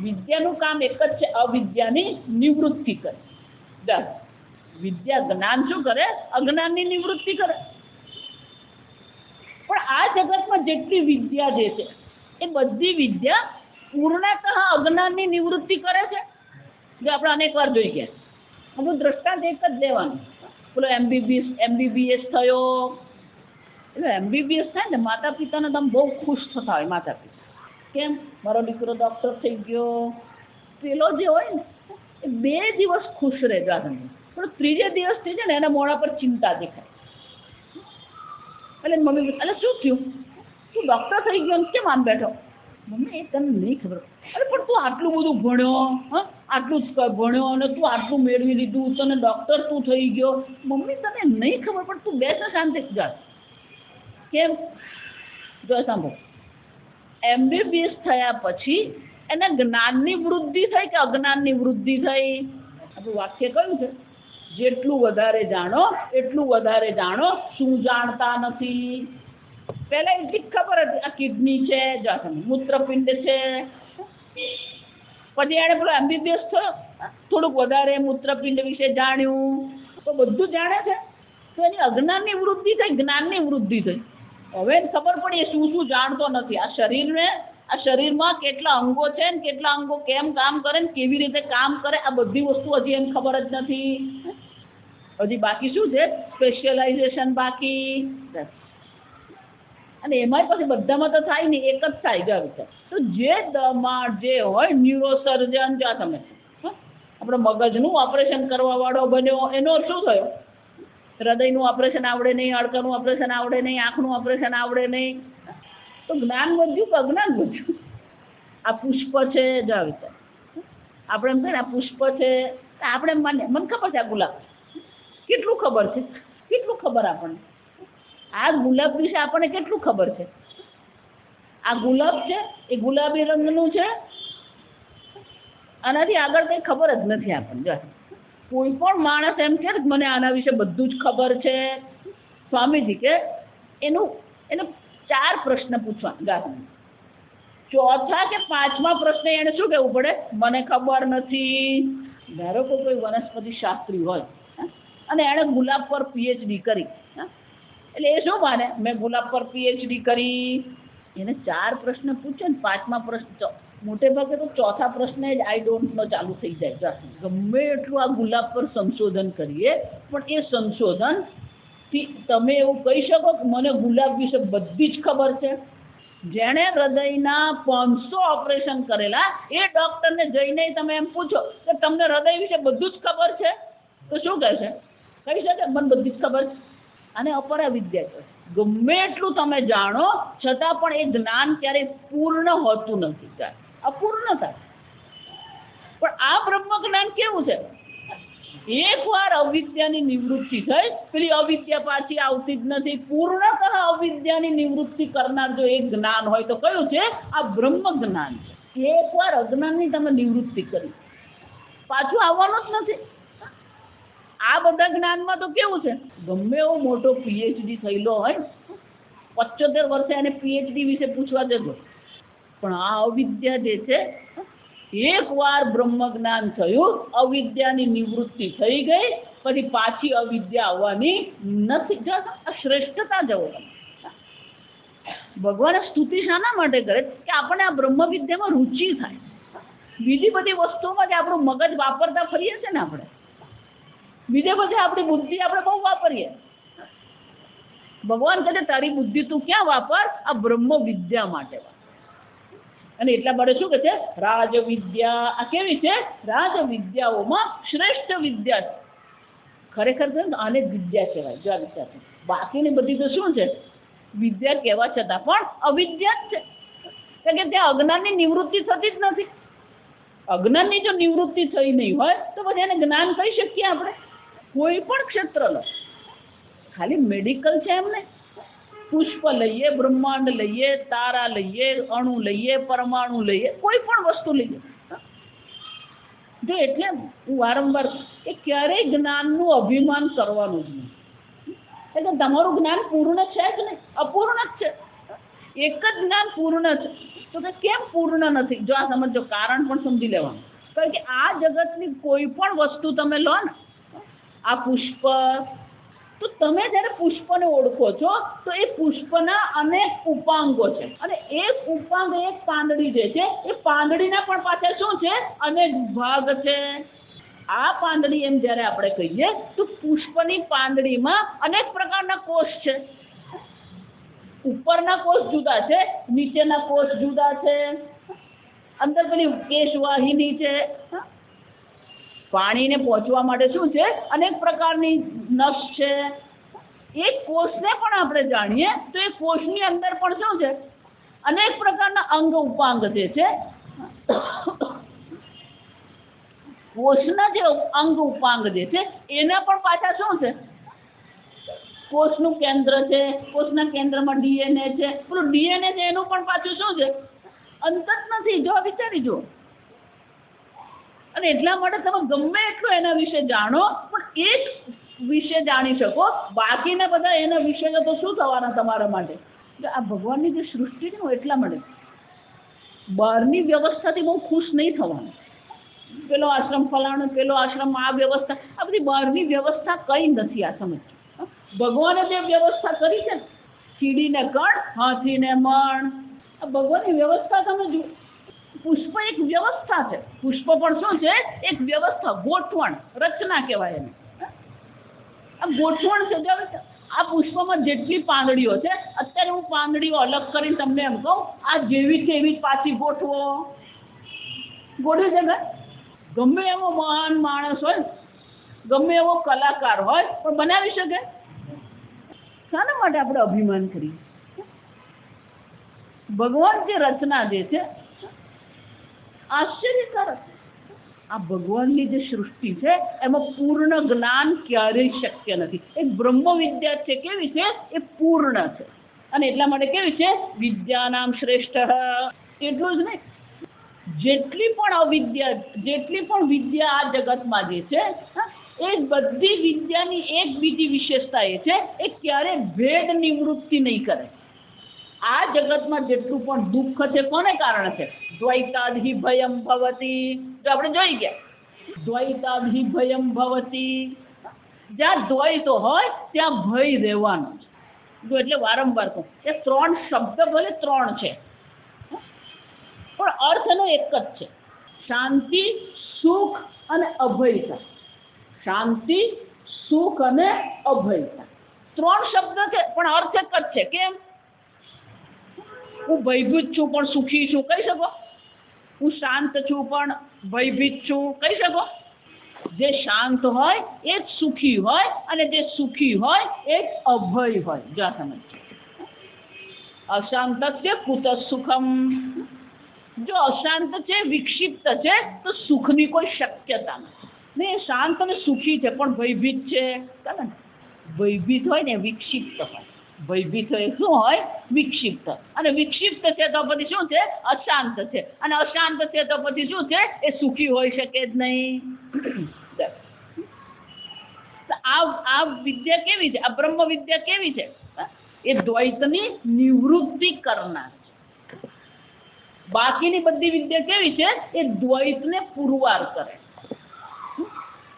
વિદ્યાનું કામ એક જ છે, અવિદ્યાની નિવૃત્તિ કરે. વિદ્યા જ્ઞાન શું કરે? અજ્ઞાનની નિવૃત્તિ કરે. પણ આ જગતમાં જેટલી વિદ્યા જે છે એ બધી વિદ્યા પૂર્ણતઃ અજ્ઞાનની નિવૃત્તિ કરે છે. જો આપણે અનેક વાર જોઈ ગયા, આપણું દ્રષ્ટાંત એક જ લેવાનું. પેલો એમબીબીએસ થયો. એટલે એમબીબીએસ થાય ને માતા પિતાને તમે બહુ ખુશ થતા હોય. માતા પિતા કેમ? મારો દીકરો ડૉક્ટર થઈ ગયો. પેલો જે હોય ને એ 2 દિવસ ખુશ રહે ગાધન, પણ ત્રીજે દિવસથી છે ને એના મોઢા પર ચિંતા દેખાય. એટલે મમ્મી, એટલે શું થયું? તું ડૉક્ટર થઈ ગયો કેમ આમ બેઠો? મમ્મી એ તને નહીં ખબર. અરે પણ તું આટલું બધું ભણ્યો, હા આટલું જ ભણ્યો અને તું આટલું મેળવી લીધું, તને ડૉક્ટર તું થઈ ગયો. મમ્મી તને નહીં ખબર, પણ તું બેસ શાંતિ જા. કેમ? જો સાંભળો, એમબીબીએસ થયા પછી એના જ્ઞાનની વૃદ્ધિ થઈ કે અજ્ઞાનની વૃદ્ધિ થઈ? આપણું વાક્ય કયું છે? જેટલું વધારે જાણો એટલું વધારે જાણો, શું જાણતા નથી. પહેલા એટલી ખબર હતી આ કિડની છે, મૂત્રપિંડ છે. પછી એણે પેલો એમબીબીએસ થયો, થોડુંક વધારે મૂત્રપિંડ વિશે જાણ્યું, તો બધું જાણે છે. તો એની અજ્ઞાનની વૃદ્ધિ થઈ, જ્ઞાનની વૃદ્ધિ થઈ. હવે એને ખબર પડી એ શું જાણતો નથી. આ શરીરમાં કેટલા અંગો છે ને કેટલા અંગો કેમ કામ કરે ને કેવી રીતે કામ કરે, આ બધી વસ્તુ હજી એને ખબર જ નથી. હજી બાકી શું છે? સ્પેશિયલાઇઝેશન બાકી. અને એમાંય પછી બધામાં તો થાય નહીં, એક જ થાય ગયા. તો જે જે હોય ન્યુરોસર્જન, જ્યાં તમે આપણે મગજનું ઓપરેશન કરવા વાળો બન્યો, એનો શું થયો? હૃદયનું ઓપરેશન આવડે નહીં, હાડકાનું ઓપરેશન આવડે નહીં, આંખનું ઓપરેશન આવડે નહીં. તો જ્ઞાન વધ્યું કે અજ્ઞાન વધ્યું? આ પુષ્પ છે, જાવ આપણે એમ કહીએ આ પુષ્પ છે, આપણે મને ખબર છે આ ગુલાબ, કેટલું ખબર છે? કેટલું ખબર આપણને? આ ગુલાબ વિશે આપણને કેટલું ખબર છે? આ ગુલાબ છે, એ ગુલાબી રંગનું છે, આનાથી આગળ કંઈ ખબર જ નથી આપણને. કોઈ પણ માણસ એમ કે મને આના વિશે બધું જ ખબર છે, સ્વામીજી કે એને 4 પ્રશ્ન પૂછવા, ચોથા કે 5મા પ્રશ્ન એને શું કહેવું પડે? મને ખબર નથી. ધારો કે કોઈ વનસ્પતિ શાસ્ત્રી હોય અને એણે ગુલાબ પર PhD કરી, એટલે એ શું માને? મેં ગુલાબ પર PhD કરી. એને 4 પ્રશ્ન પૂછે ને 5મા પ્રશ્ન મોટે ભાગે તો ચોથા પ્રશ્ન જ આઈ ડોન્ટ નો ચાલુ થઈ જાય. ગમે એટલું આ ગુલાબ પર સંશોધન કરીએ, પણ એ સંશોધનથી તમે એવું કહી શકો કે મને ગુલાબ વિશે બધી જ ખબર છે? જેણે હૃદયના 500 ઓપરેશન કરેલા એ ડૉક્ટરને જઈને તમે એમ પૂછો કે તમને હૃદય વિશે બધું જ ખબર છે, તો શું કહેશે? કહી શકે મને બધી જ ખબર છે. અને અપરાવિદ્યા છે. ગમે એટલું તમે જાણો છતાં પણ એ જ્ઞાન ક્યારેય પૂર્ણ હોતું નથી, અપૂર્ણતા. પણ આ બ્રહ્મ જ્ઞાન કેવું છે? એકવાર અવિદ્યાની નિવૃત્તિ થઈ, પેલી અવિદ્યા પાછી આવતી જ નથી. પૂર્ણતઃ અવિદ્યાની નિવૃત્તિ કરનાર જો એક જ્ઞાન હોય તો કયું છે? આ બ્રહ્મ જ્ઞાન છે. એકવાર અજ્ઞાનની તમે નિવૃત્તિ કરી, પાછું આવવાનું જ નથી. આ બધા જ્ઞાનમાં તો કેવું છે? ગમે એવો મોટો PhD થયેલો હોય, 75 વર્ષે એને PhD વિશે પૂછવા દેજો, પણ આ અવિદ્યા જે છે, એકવાર બ્રહ્મ જ્ઞાન થયું, અવિદ્યાની નિવૃત્તિ થઈ ગઈ, પછી પાછી અવિદ્યા આવવાની નથી. આ શ્રેષ્ઠતા જવો. ભગવાને સ્તુતિ શાના માટે કરે? કે આપણને આ બ્રહ્મ વિદ્યામાં રુચિ થાય. બીજી બધી વસ્તુઓમાં જે આપણું મગજ વાપરતા ફરીએ છે ને, આપણે બીજે બધે આપણી બુદ્ધિ આપણે બહુ વાપરીએ. ભગવાન કહે તારી બુદ્ધિ તું ક્યાં વાપર? આ બ્રહ્મ વિદ્યા માટે. અને એટલા માટે શું કહે છે? રાજવિદ્યા. આ કેવી છે? રાજવિદ્યાઓમાં શ્રેષ્ઠ વિદ્યા છે. ખરેખર છે ને આને વિદ્યા કહેવાય. જો આ વિદ્યા છે, બાકીની બધી તો શું છે? વિદ્યા કહેવા છતાં પણ અવિદ્યા જ છે. કારણ કે ત્યાં અજ્ઞાનની નિવૃત્તિ થતી જ નથી. અજ્ઞાનની જો નિવૃત્તિ થઈ નહીં હોય તો પછી એને જ્ઞાન કહી શકીએ આપણે? કોઈ પણ ક્ષેત્ર લો, ખાલી મેડિકલ છે એમને, પુષ્પ લઈએ, બ્રહ્માંડ લઈએ, તારા લઈએ, અણુ લઈએ, પરમાણુ લઈએ, કોઈ પણ વસ્તુ લઈએ. જો એટલે હું વારંવાર કે ક્યારેય જ્ઞાનનું અભિમાન કરવાનું જ નહીં. એટલે તમારું જ્ઞાન પૂર્ણ છે જ નહીં, અપૂર્ણ જ છે. એક જ જ્ઞાન પૂર્ણ છે. તો કે કેમ પૂર્ણ નથી? જો આ સમજો, કારણ પણ સમજી લેવાનું. કારણ કે આ જગતની કોઈ પણ વસ્તુ તમે લો ને, આ પુષ્પ, તો તમે જ્યારે પુષ્પને ઓળખો છો તો એ પુષ્પના અનેક ઉપાંગો છે, અને એક ઉપાંગ, એક પાંદડી જે છે, એ પાંદડીના પણ પાછળ શું છે? અનેક ભાગ છે. આ પાંદડી એમ જ્યારે આપણે કહીએ તો પુષ્પની પાંદડીમાં અનેક પ્રકારના કોષ છે. ઉપરના કોષ જુદા છે, નીચેના કોષ જુદા છે, અંદર પેલી કેશવાહિની છે. પાણીને પહોંચવા માટે શું છે? અનેક પ્રકારની નસ છે. એક કોષને પણ આપણે જાણીએ તો એ કોષની અંદર પણ શું છે? અનેક પ્રકારના અંગ ઉપાંગ જે છે. કોષના જે અંગ ઉપાંગ જે છે એના પણ પાછા શું છે? કોષનું કેન્દ્ર છે, કોષના કેન્દ્રમાં DNA છે. પેલું DNA છે એનું પણ પાછું શું છે? અંત જ નથી. જો વિચારી જુઓ. અને એટલા માટે તમે ગમે એટલું એના વિશે જાણો, પણ એક વિશે જાણી શકો, બાકીના બધા એના વિશે તો શું થવાના તમારા માટે? આ ભગવાનની જે સૃષ્ટિ છે એટલા માટે બહારની વ્યવસ્થાથી બહુ ખુશ નહીં થવાનું. પેલો આશ્રમ ફલાણો, પેલો આશ્રમ, આ વ્યવસ્થા, આ બધી બહારની વ્યવસ્થા કંઈ નથી. આ સમજ ભગવાને જે વ્યવસ્થા કરી છે, કીડીને કણ, હાથીને મણ, આ ભગવાનની વ્યવસ્થા તમે જુઓ. પુષ્પ એક વ્યવસ્થા છે. પુષ્પ પણ શું છે? એક વ્યવસ્થા, ગોઠવણ, રચના કહેવાય એને. આ ગોઠવણ છે. આ પુષ્પમાં જેટલી પાંદડીઓ છે, અત્યારે હું પાંદડીઓ અલગ કરીને તમને એમ કહું, આ જેવી છે એવી જ પાછી ગોઠવો. ગોઠવી છે ને? ગમે એવો મહાન માણસ હોય, ગમે એવો કલાકાર હોય, પણ બનાવી શકે? શાના માટે આપણે અભિમાન કરીએ? ભગવાન જે રચના જે છે આશ્ચર્યકારક. આ ભગવાનની જે સૃષ્ટિ છે એમાં પૂર્ણ જ્ઞાન ક્યારેય શક્ય નથી. એક બ્રહ્મ વિદ્યા છે, કેવી છે? એ પૂર્ણ છે. અને એટલા માટે કેવી છે? વિદ્યાનામ શ્રેષ્ઠ. એટલું જ નહીં, જેટલી પણ અવિદ્યા, જેટલી પણ વિદ્યા આ જગતમાં જે છે, એ બધી વિદ્યાની એક બીજી વિશેષતા એ છે, એ ક્યારે ભેદ નિવૃત્તિ નહીં કરે. આ જગતમાં જેટલું પણ દુઃખ છે, કોને કારણે છે? દ્વૈતાદિ ભયમ ભવતી. જો આપણે જોઈ ગયા, દ્વૈતાદિ ભયમ ભવતી. જ્યાં દ્વૈત હોય ત્યાં ભય રહેવાનો છે. જો એટલે વારંવાર કહું, એ ત્રણ શબ્દ ભલે ત્રણ છે, પણ અર્થ એનો એક જ છે. શાંતિ, સુખ અને અભયતા. શાંતિ, સુખ અને અભયતા, ત્રણ શબ્દ છે, પણ અર્થ એક જ છે. કેમ? હું ભયભીત છું પણ સુખી છું, કહી શકો? હું શાંત છું પણ ભયભીત છું, કહી શકો? જે શાંત હોય એ જ સુખી હોય, અને જે સુખી હોય એ જ અભય હોય. જા સમજ. અશાંતસ્ય કુત સુખમ. જો અશાંત છે, વિક્ષિપ્ત છે, તો સુખની કોઈ શક્યતા નથી. ને શાંત અને સુખી છે પણ ભયભીત છે. ભયભીત હોય ને વિક્ષિપ્ત હોય. ભયભીત હોય શું હોય? વિક્ષિપ્ત. અને વિક્ષિપ્ત છે તો પછી શું છે? અશાંત છે. અને અશાંત છે તો પછી શું છે? એ સુખી હોઈ શકે જ નહીં. આ વિદ્યા કેવી છે? આ બ્રહ્મ વિદ્યા કેવી છે? એ દ્વૈતની નિવૃત્તિ કરનાર છે. બાકીની બધી વિદ્યા કેવી છે? એ દ્વૈતને પુરવાર કરે.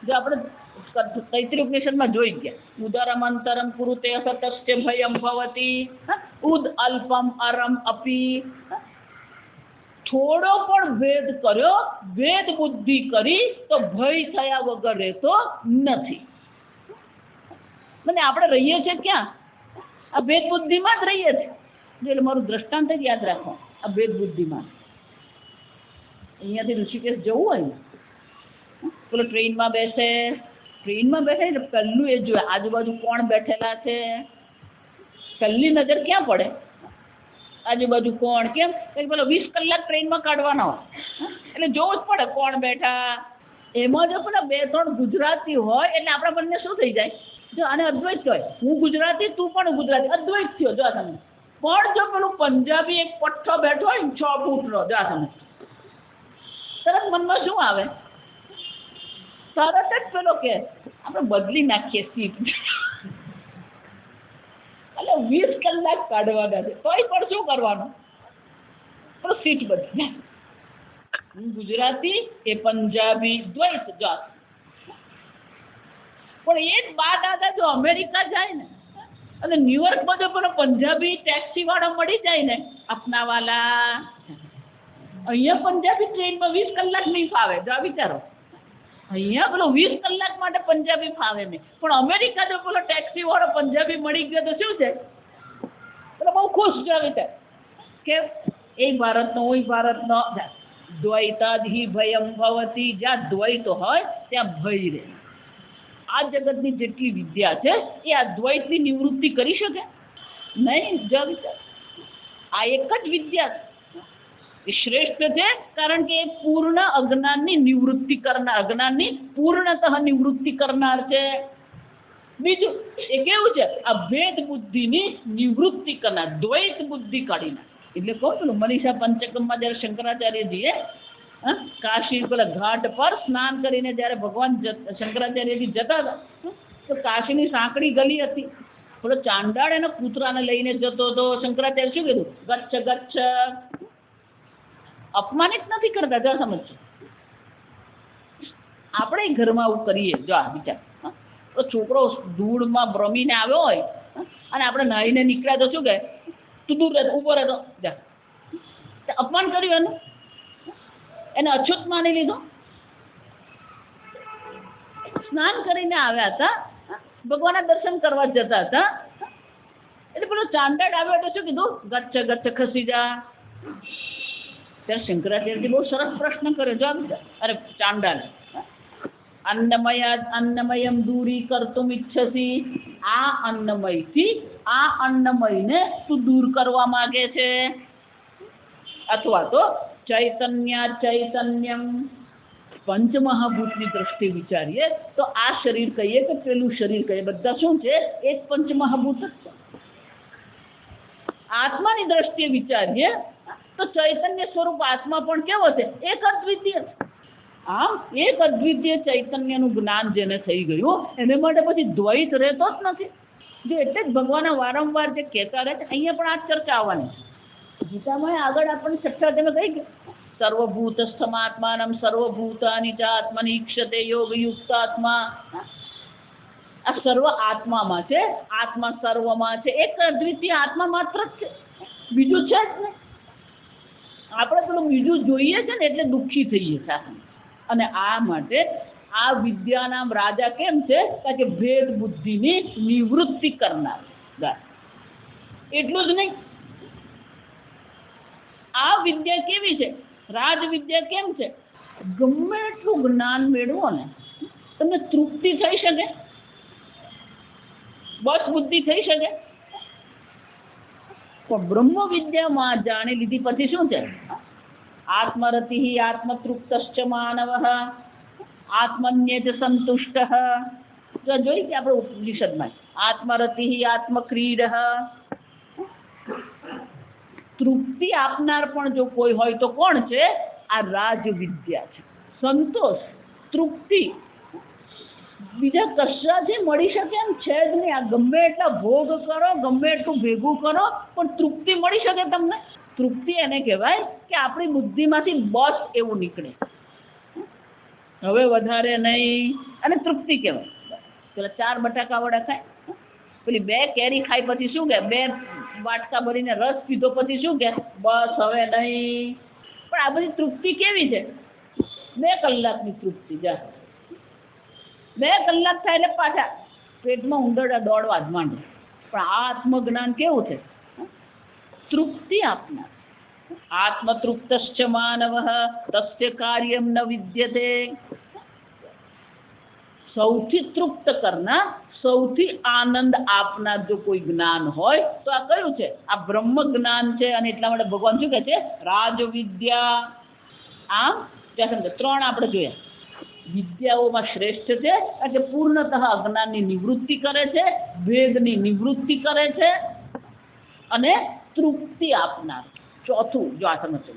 જો આપણે તૈત્રીય ઉપનિષદમાં જોઈ ગયા, ઉદરમંતરમ કુરુતે અસતસ્ય ભયમ ભવતી, ઉદ અલ્પમ અરમ અપી. થોડો પણ ભેદ કર્યો, ભેદ બુદ્ધિ કરી તો ભય થયા વગર રહેતો નથી. મને આપણે રહીએ છીએ ક્યાં? આ ભેદ બુદ્ધિમાં જ રહીએ છીએ. એટલે મારું દ્રષ્ટાંત જ યાદ રાખો, આ ભેદ બુદ્ધિમાં. અહીંયાથી ઋષિકેશ જવું હોય ને, પેલો ટ્રેનમાં બેસે ને પહેલું એ જોયે આજુબાજુ કોણ બેઠેલા છે. પહેલી નજર ક્યાં પડે? આજુબાજુ કોણ. કેમ? પેલો 20 કલાક ટ્રેનમાં કાઢવાના હોય, એટલે જોવું જ પડે કોણ બેઠા. એમાં જો પેલા 2-3 ગુજરાતી હોય એટલે આપણા બંને શું થઈ જાય? જો આને અદ્વૈત હોય, હું ગુજરાતી, તું પણ ગુજરાતી, અદ્વૈત થયો. જો તમે પણ જો પેલું પંજાબી એક પઠ્ઠો બેઠો હોય ને 6 ફૂટનો, જો તમે તરત મનમાં શું આવે? તરત જ પેલો કે આપણે બદલી નાખીએ સીટ. એટલે 20 કલાક કાઢવાના છે, તોય પણ શું કરવાનું? પેલો સીટ બદલી. હું ગુજરાતી, એ પંજાબી, દ્વૈત. જો પણ એ જ બા દાદા જો અમેરિકા જાય ને અને ન્યુયોર્કમાં જો પેલો પંજાબી ટેક્સી વાળો મળી જાય ને, અપનાવાલા, અહીંયા પંજાબી ટ્રેનમાં 20 કલાક નહીં ફાવે. જો વિચારો, અહીંયા પેલો 20 કલાક માટે પંજાબી ફાવે નહીં, પણ અમેરિકા જો પેલો ટેક્સી વાળો પંજાબી મળી ગયો તો શું છે? પેલો બહુ ખુશ છે. વિચાર કે એ ભારતનો, હું ભારતનો. દ્વૈતાદિ ભયમ ભવતી. જ્યાં દ્વૈત હોય ત્યાં ભય રહે. આ જગતની જેટલી વિદ્યા છે એ આ દ્વૈતની નિવૃત્તિ કરી શકે નહીં. જો વિચાર, આ એક જ વિદ્યા એ શ્રેષ્ઠ છે, કારણ કે એ પૂર્ણ અજ્ઞાનની નિવૃત્તિ કરનાર, અજ્ઞાનની પૂર્ણતઃ નિવૃત્તિ કરનાર છે. બીજું એ કેવું છે? આ ભેદ બુદ્ધિની નિવૃત્તિ કરનાર, દ્વૈત બુદ્ધિ કાઢીને. એટલે કહું પેલું મનીષા પંચકમમાં જયારે શંકરાચાર્યજીએ કાશી પેલા ઘાટ પર સ્નાન કરીને જયારે ભગવાન શંકરાચાર્યજી જતા હતા, તો કાશીની સાંકડી ગલી હતી. પેલો ચાંડાળ એના કૂતરાને લઈને જતો હતો. શંકરાચાર્ય શું કીધું? ગચ્છ ગચ્છ. અપમાનિત નથી કરતા. જો સમજ, આપણે ઘરમાં આવું કરીએ. જો આ વિચાર, તો છોકરો ધૂળમાં ભ્રમીને આવ્યો હોય અને આપણે નાહીને નીકળ્યા તો શું કહે, તું દૂર રહેતો, ઊભો રહેતો, જા. અપમાન કર્યું એનું, એને અછૂત માની લીધો. સ્નાન કરીને આવ્યા હતા, ભગવાનના દર્શન કરવા જતા હતા, એટલે પેલો ચાંડાળ આવ્યો એટલે શું કીધું, ગચ્છ ગચ્છ ખસી જા. ત્યારે શંકરાચાર્યજી બહુ સરસ પ્રશ્ન કર્યો, જવાબ દીધા. અરે ચાંડાળ, અન્નમયમ દૂરી કરતુમ ઈચ્છસી, આ અન્નમયથી આ અન્નમયને તું દૂર કરવા માંગે છે, અથવા તો ચૈતન્યમ પંચમહાભૂતની દ્રષ્ટિએ વિચારીએ તો આ શરીર કહીએ કે પેલું શરીર કહીએ, બધા શું છે, એક પંચમહાભૂત જ છે. આત્માની દ્રષ્ટિએ વિચારીએ તો ચૈતન્ય સ્વરૂપ આત્મા પણ કેવો છે, એક અદ્વિતીય છે. આમ એક અદ્વિતીય ચૈતન્યનું જ્ઞાન જેને થઈ ગયું એને માટે પછી દ્વૈત રહેતો જ નથી. જે એટલે જ ભગવાન વારંવાર જે કહેતા રહે છે, અહીંયા પણ આ ચર્ચા આવવાની છે. ગીતામાં આગળ આપણને છઠ્ઠા અધ્યાયમાં કહી ગયું, સર્વભૂતસ્થમાત્માનમ સર્વભૂતાનિ ચ આત્મનિ ઈક્ષતે યોગયુક્ત આત્મા. આ સર્વ આત્મામાં છે, આત્મા સર્વમાં છે, એક અદ્વિતીય આત્મા માત્ર જ છે, બીજું છે જ નહીં. આપણે પેલું બીજું જોઈએ છે ને એટલે દુઃખી થઈએ છીએ. અને આ માટે આ વિદ્યાના રાજા કેમ છે, કારણ કે ભેદ બુદ્ધિની નિવૃત્તિ કરનાર. એટલું જ નહીં, આ વિદ્યા કેવી છે, રાજવિદ્યા કેમ છે, ગમે એટલું જ્ઞાન મેળવો ને તમને તૃપ્તિ થઈ શકે, બસ બુદ્ધિ થઈ શકે, પણ બ્રહ્મ વિદ્યામાં જાણી લીધી પછી શું છે, આત્મરતિ આત્મતૃપ્તશ્ચ માનવ આત્મન્યેત સંતુષ્ટ. જોઈ કે આપણે ઉપનિષદમાં આત્મરતિ આત્મક્રીડ, તૃપ્તિ આપનાર પણ જો કોઈ હોય તો કોણ છે, આ રાજવિદ્યા છે. સંતોષ, તૃપ્તિ બીજા કશાથી મળી શકે એમ છે જ નહીં. આ ગમે એટલા ભોગ કરો, ગમે એટલું ભેગું કરો, પણ તૃપ્તિ મળી શકે તમને. તૃપ્તિ એને કહેવાય કે આપણી બુદ્ધિમાંથી બસ એવું નીકળે, હવે વધારે નહીં, અને તૃપ્તિ કહેવાય. પેલા 4 બટાકા વડા ખાય, પેલી 2 કેરી ખાય પછી શું કહે, 2 વાટકા ભરીને રસ પીધો પછી શું કહે, બસ હવે નહીં. પણ આ બધી તૃપ્તિ કેવી છે, 2 કલાકની તૃપ્તિ. જા 2 કલાક થાય એટલે પાછા પેટમાં ઉંદરડા દોડવા જ માંડે. પણ આ આત્મજ્ઞાન કેવું છે, તૃપ્તિ આપનાર. આત્મતૃપ્તશ્ચ માનવ તસ્ય કાર્યમ ન વિદ્યતે. સૌથી તૃપ્ત કરનાર, સૌથી આનંદ આપનાર જો કોઈ જ્ઞાન હોય તો આ કયું છે, આ બ્રહ્મ જ્ઞાન છે. અને એટલા માટે ભગવાન શું કહે છે, રાજવિદ્યા. આમ ત્યાં 3 આપણે જોયા, વિદ્યાઓમાં શ્રેષ્ઠ છે એટલે પૂર્ણતઃ અજ્ઞાનની નિવૃત્તિ કરે છે, ભેદની નિવૃત્તિ કરે છે, અને તૃપ્તિ આપનાર. ચોથું જો આ સમજો,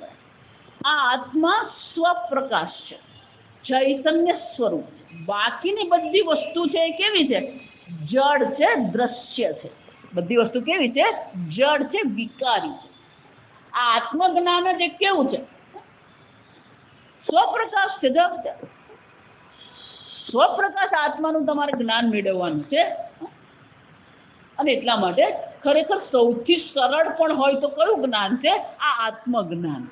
આ આત્મા સ્વપ્રકાશ છે, ચૈતન્ય સ્વરૂપ. બાકીની બધી વસ્તુ છે એ કેવી છે, જડ છે, દ્રશ્ય છે. બધી વસ્તુ કેવી છે, જડ છે, વિકારી છે. આ આત્મજ્ઞાન જ કેવું છે, સ્વપ્રકાશ છે. સ્વપ્રકાશ આત્માનું તમારે જ્ઞાન મેળવવાનું છે. અને એટલા માટે ખરેખર સૌથી સરળ પણ હોય તો કયું જ્ઞાન છે, આ આત્મજ્ઞાન.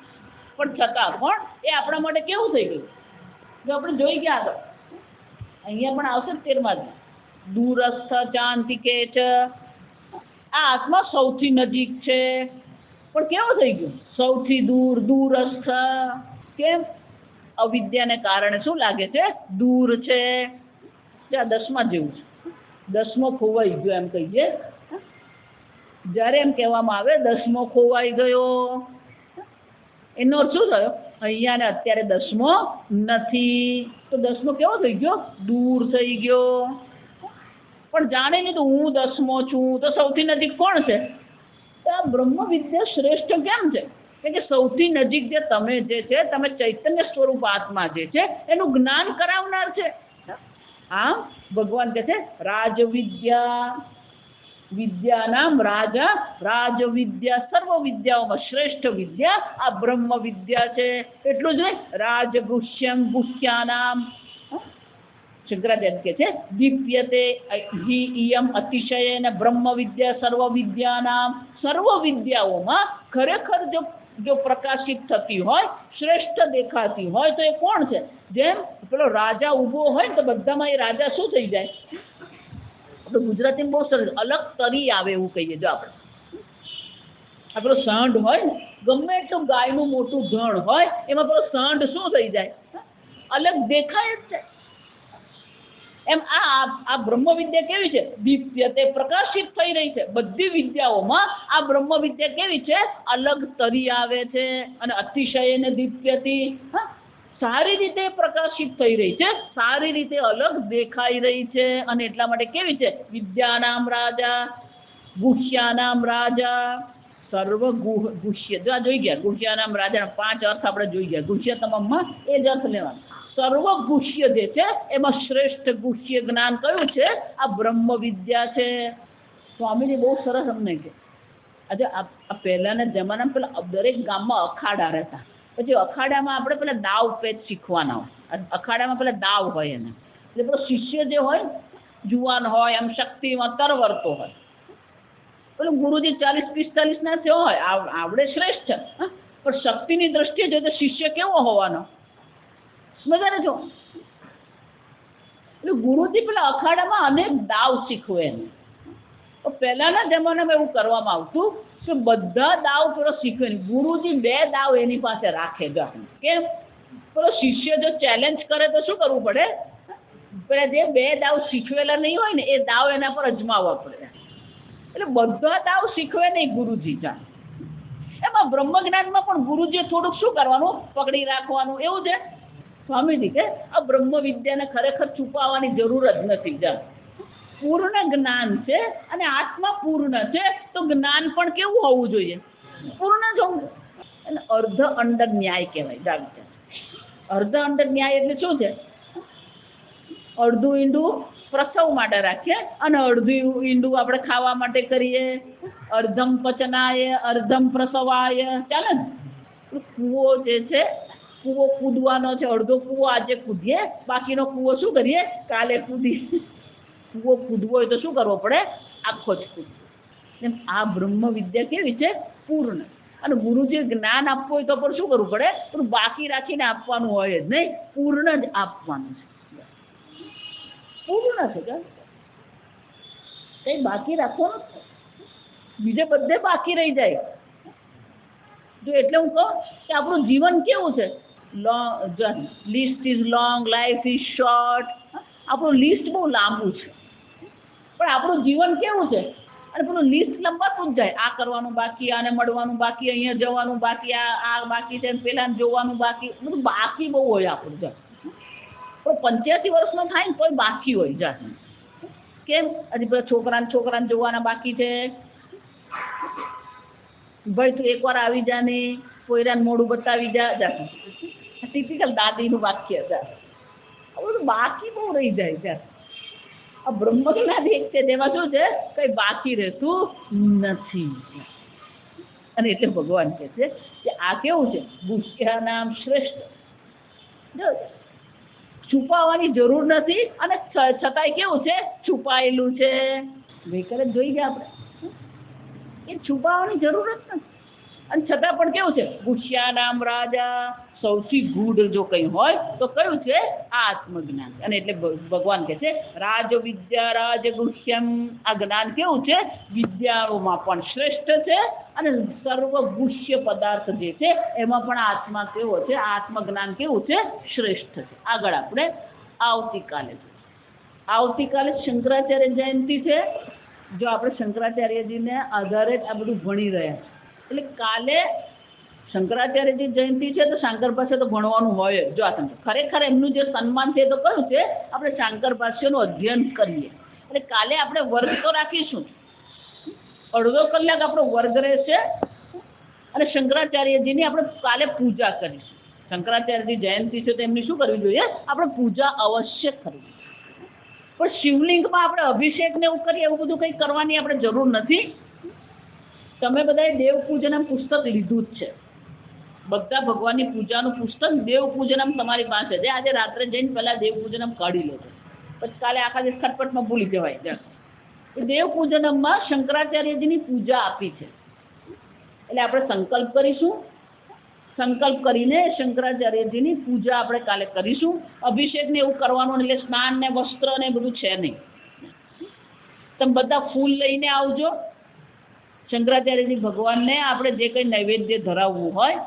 પણ છતાં પણ એ આપણા માટે કેવું થઈ ગયું, જો આપણે જોઈ ગયા આગળ અહીંયા પણ આવશે 13માં દૂરસ્થ ચાંતિકે છે. આ આત્મા સૌથી નજીક છે, પણ કેવું થઈ ગયું, સૌથી દૂર, દૂરસ્થ. કેમ, અવિદ્યાને કારણે શું લાગે છે, દૂર છે. ત્યાં 10મા જેવું છે, 10મો ખોવાઈ ગયો એમ કહીએ. જ્યારે એમ કહેવામાં આવે 10મો ખોવાઈ ગયો, એનો શું થયો, અહીંયા ને અત્યારે 10મો નથી. તો 10મો કેવો થઈ ગયો, દૂર થઈ ગયો. પણ જાણી લીધું હું 10મો છું, તો સૌથી નજીક કોણ છે, તો આ બ્રહ્મ વિદ્યા શ્રેષ્ઠ કેમ છે, કે સૌથી નજીક જે તમે જે છે, તમે ચૈતન્ય સ્વરૂપ આત્મા જે છે એનું જ્ઞાન કરાવનાર છે. આમ ભગવાન કહે છે રાજવિદ્યા, વિદ્યાનામ રાજા, રાજવિદ્યા સર્વ વિદ્યાઓમાં શ્રેષ્ઠ વિદ્યા આ બ્રહ્મ વિદ્યા છે. એટલું જ નહીં, રાજગુહ્યમ ગુહ્યાનામ, શંકરાચાર્ય કહે છે દીપ્યતે હિ ઇયમ અતિશયેન બ્રહ્મ વિદ્યા સર્વ વિદ્યાનામ, સર્વ વિદ્યાઓમાં ખરેખર જો પ્રકાશિત થતી હોય, શ્રેષ્ઠ દેખાતી હોય તો એ કોણ છે? જેમ પેલો રાજા ઊભો હોય ને તો બધામાં એ રાજા શું થઈ જાય? આપણે ગુજરાતીમાં બહુ સરસ અલગ તરી આવે એવું કહીએ. જો આપણો સાંઢ હોય ને, ગમે એટલું ગાયનું મોટું ધણ હોય એમાં પેલો સાંઢ શું થઈ જાય? અલગ દેખાય જ છે. એમ આ બ્રહ્મ વિદ્યા કેવી છે? દીપ્યતે પ્રકાશિત થઈ રહી છે. બધી વિદ્યાઓમાં આ બ્રહ્મ વિદ્યા કેવી છે? અલગ તરી આવે છે. અને અતિશયને દીપ્યતી, સારી રીતે પ્રકાશિત થઈ રહી છે, સારી રીતે અલગ દેખાઈ રહી છે. અને એટલા માટે કેવી છે? વિદ્યાનામ રાજા, ગુહ્યાનામ રાજા, સર્વ ગુહ્ય. જો આ જોઈ ગયા ગુહ્યાનામ રાજા, 5 અર્થ આપણે જોઈ ગયા. ગુહ્ય તમામમાં એ જ અર્થ લેવાનો. સર્વ ગુહ્ય જે છે એમાં શ્રેષ્ઠ ગુહ્ય જ્ઞાન કયું છે? આ બ્રહ્મ વિદ્યા છે. સ્વામીજી બહુ સરસ અમને કે આજે આ પહેલાના જમાનામાં પેલા દરેક ગામમાં અખાડા રહેતા. પછી અખાડામાં આપણે પેલા દાવ પેચ શીખવાના હોય. અખાડામાં પેલા દાવ હોય એને, એટલે પેલો શિષ્ય જે હોય જુવાન હોય, આમ શક્તિમાં તરવરતો હોય. પેલો ગુરુજી 40-45 ના થયો હોય, આવડે શ્રેષ્ઠ, પણ શક્તિની દ્રષ્ટિએ જોઈએ તો શિષ્ય કેવો હોવાનો? મજાને જો એટલે ગુરુજી પેલા અખાડામાં અનેક દાવ શીખવે એને. તો પહેલાના જમાનામાં એવું કરવામાં આવતું કે બધા દાવ પેલો શીખવે. ગુરુજી 2 દાવ એની પાસે રાખે. કેમ? પેલો શિષ્ય જો ચેલેન્જ કરે તો શું કરવું પડે? પેલા જે 2 દાવ શીખવેલા નહીં હોય ને એ દાવ એના પર અજમાવવા પડે. એટલે બધા દાવ શીખવે નહીં ગુરુજી. એમાં બ્રહ્મ જ્ઞાનમાં પણ ગુરુજીએ થોડુંક શું કરવાનું? પકડી રાખવાનું. એવું છે સ્વામીજી કે આ બ્રહ્મ વિદ્યાને ખરેખર છુપાવવાની જરૂર જ નથી. પૂર્ણ જ્ઞાન છે અને આત્મા પૂર્ણ છે તો જ્ઞાન પણ કેવું હોવું જોઈએ? પૂર્ણ જ હોવું. અને અર્ધ અંડર ન્યાય કહેવાય. અર્ધ અંડર ન્યાય એટલે શું છે? અડધું ઈંડું પ્રસવ માટે રાખીએ અને અડધું ઈંડું આપણે ખાવા માટે કરીએ. અર્ધમ પચનાય અર્ધમ પ્રસવાય. ચાલે ને? કૂવો જે છે, કૂવો કૂદવાનો છે. અડધો કૂવો આજે કૂદીએ, બાકીનો કૂવો શું કરીએ? કાલે કૂદીએ. કૂવો કૂદવો હોય તો શું કરવો પડે? આખો જ કૂદવો. એમ આ બ્રહ્મ વિદ્યા કેવી છે? પૂર્ણ. અને ગુરુજી જ્ઞાન આપવું હોય તો પણ શું કરવું પડે? પણ બાકી રાખીને આપવાનું હોય જ નહીં, પૂર્ણ જ આપવાનું છે. પૂર્ણ છે, કઈ બાકી રાખવાનું, બીજે બધે બાકી રહી જાય. જો એટલે હું કહું કે આપણું જીવન કેવું છે? List is long, life is short. આપણું લિસ્ટ બહુ લાંબુ છે, પણ આપણું જીવન કેવું છે? અને પેલું લિસ્ટ લંબાતું જ જાય. આ કરવાનું બાકી, આને મળવાનું બાકી, અહીંયા જવાનું બાકી, આ બાકી છે, પેલા જોવાનું બાકી. બધું બાકી બહુ હોય આપણું. પણ 85 વર્ષનો થાય ને તોય બાકી હોય. જાતે કેમ? હજી પેલા છોકરાને જોવાના બાકી છે. ભાઈ તું એકવાર આવી જા ને, કોઈરાને મોઢું બતાવી જા. ટિપિકલ દાદીનું વાક્ય. બધું બાકી બહુ રહી જાય. આ બ્રહ્મજ્ઞાન એક છે તેમાં શું છે? કઈ બાકી રહેતું નથી. અને એટલે ભગવાન કહે છે કે આ કેવું છે? ગુહ્યાનામ શ્રેષ્ઠ. જો છુપાવવાની જરૂર નથી અને છતાંય કેવું છે? છુપાયેલું છે. ગઈકાલે જોઈ ગયા આપણે, એ છુપાવવાની જરૂર જ નથી. અને છતાં પણ કેવું છે? ગુહ્યાનામ રાજા. સૌથી ગૂઢ જો કંઈ હોય તો કયું છે? આત્મજ્ઞાન. અને એટલે ભગવાન કહે છે રાજ વિદ્યા રાજ ગુહ્યમ. આ જ્ઞાન કેવું છે? વિદ્યાઓમાં પણ શ્રેષ્ઠ છે અને સર્વ ગુહ્ય પદાર્થ જે છે એમાં પણ આત્મા કેવો છે? આત્મજ્ઞાન કેવું છે? શ્રેષ્ઠ છે. આગળ આપણે આવતીકાલે શંકરાચાર્ય જયંતિ છે. જો આપણે શંકરાચાર્યજીને આધારે આ બધું ભણી રહ્યા છે, એટલે કાલે શંકરાચાર્યજી જયંતિ છે તો શાંકર પાસે તો ભણવાનું હોય જ. જો આ ખરેખર એમનું જે સન્માન છે તો કયું છે? આપણે શાંકર ભાષ્યનું અધ્યયન કરીએ. એટલે કાલે આપણે વર્ગ તો રાખીશું, અડધો કલાક આપણો વર્ગ રહેશે અને શંકરાચાર્યજીની આપણે કાલે પૂજા કરીશું. શંકરાચાર્યજી જયંતિ છે તો એમની શું કરવી જોઈએ? આપણે પૂજા અવશ્ય કરવી. પણ શિવલિંગમાં આપણે અભિષેક ને એવું કરીએ, એવું બધું કંઈ કરવાની આપણે જરૂર નથી. તમે બધાએ દેવ પૂજનમ પુસ્તક લીધું જ છે. બધા ભગવાનની પૂજાનું પુસ્તક દેવ પૂજનમ તમારી પાસે છે. આજે રાત્રે જઈને પહેલા દેવ પૂજનમ કાઢી લેજો. પછી કાલે આખા દિવસ ખટપટમાં ભૂલી જવાય. દેવ પૂજનમમાં શંકરાચાર્યજીની પૂજા આપી છે. એટલે આપણે સંકલ્પ કરીશું, સંકલ્પ કરીને શંકરાચાર્યજીની પૂજા આપણે કાલે કરીશું. અભિષેક ને એવું કરવાનું, એટલે સ્નાન ને વસ્ત્ર ને બધું છે નહીં. તમે બધા ફૂલ લઈને આવજો. શંકરાચાર્યજી ભગવાનને આપણે જે કંઈ નૈવેદ્ય ધરાવવું હોય,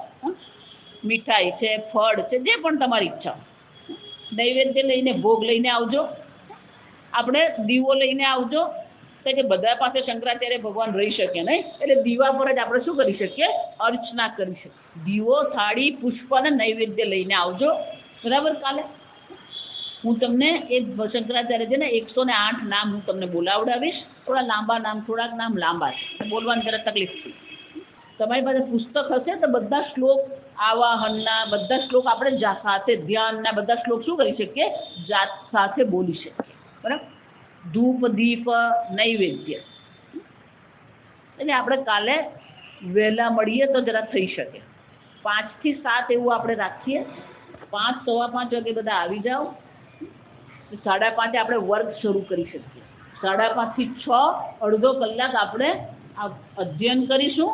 મીઠાઈ છે, ફળ છે, જે પણ તમારી ઈચ્છા, નૈવેદ્ય લઈને ભોગ લઈને આવજો. આપણે દીવો લઈને આવજો, કે બધા પાસે શંકરાચાર્ય ભગવાન રહી શકે નહીં, એટલે દીવા પર જ આપણે શું કરી શકીએ? અર્ચના કરી શકીએ. દીવો, થાળી, પુષ્પ અને નૈવેદ્ય લઈને આવજો. બરાબર? કાલે હું તમને એ શંકરાચાર્યજીને 108 નામ હું તમને બોલાવડાવીશ. થોડા લાંબા નામ, થોડાક નામ લાંબા છે, બોલવાની જરા તકલીફ છે. તમારી પાસે પુસ્તક હશે તો બધા શ્લોક, આવાહનના બધા શ્લોક આપણે સાથે, ધ્યાનના બધા શ્લોક શું કરી શકીએ? જાત સાથે બોલી શકીએ. બરાબર? ધૂપ, દીપ, નૈવેદ્ય. એટલે આપણે કાલે વહેલા મળીએ તો જરા થઈ શકે. 5 થી 7 એવું આપણે રાખીએ. 5, 5:15 વાગે બધા આવી જાઓ. 5:30 આપણે વર્ગ શરૂ કરી શકીએ. 5:30 થી 6 અડધો કલાક આપણે અધ્યયન કરીશું.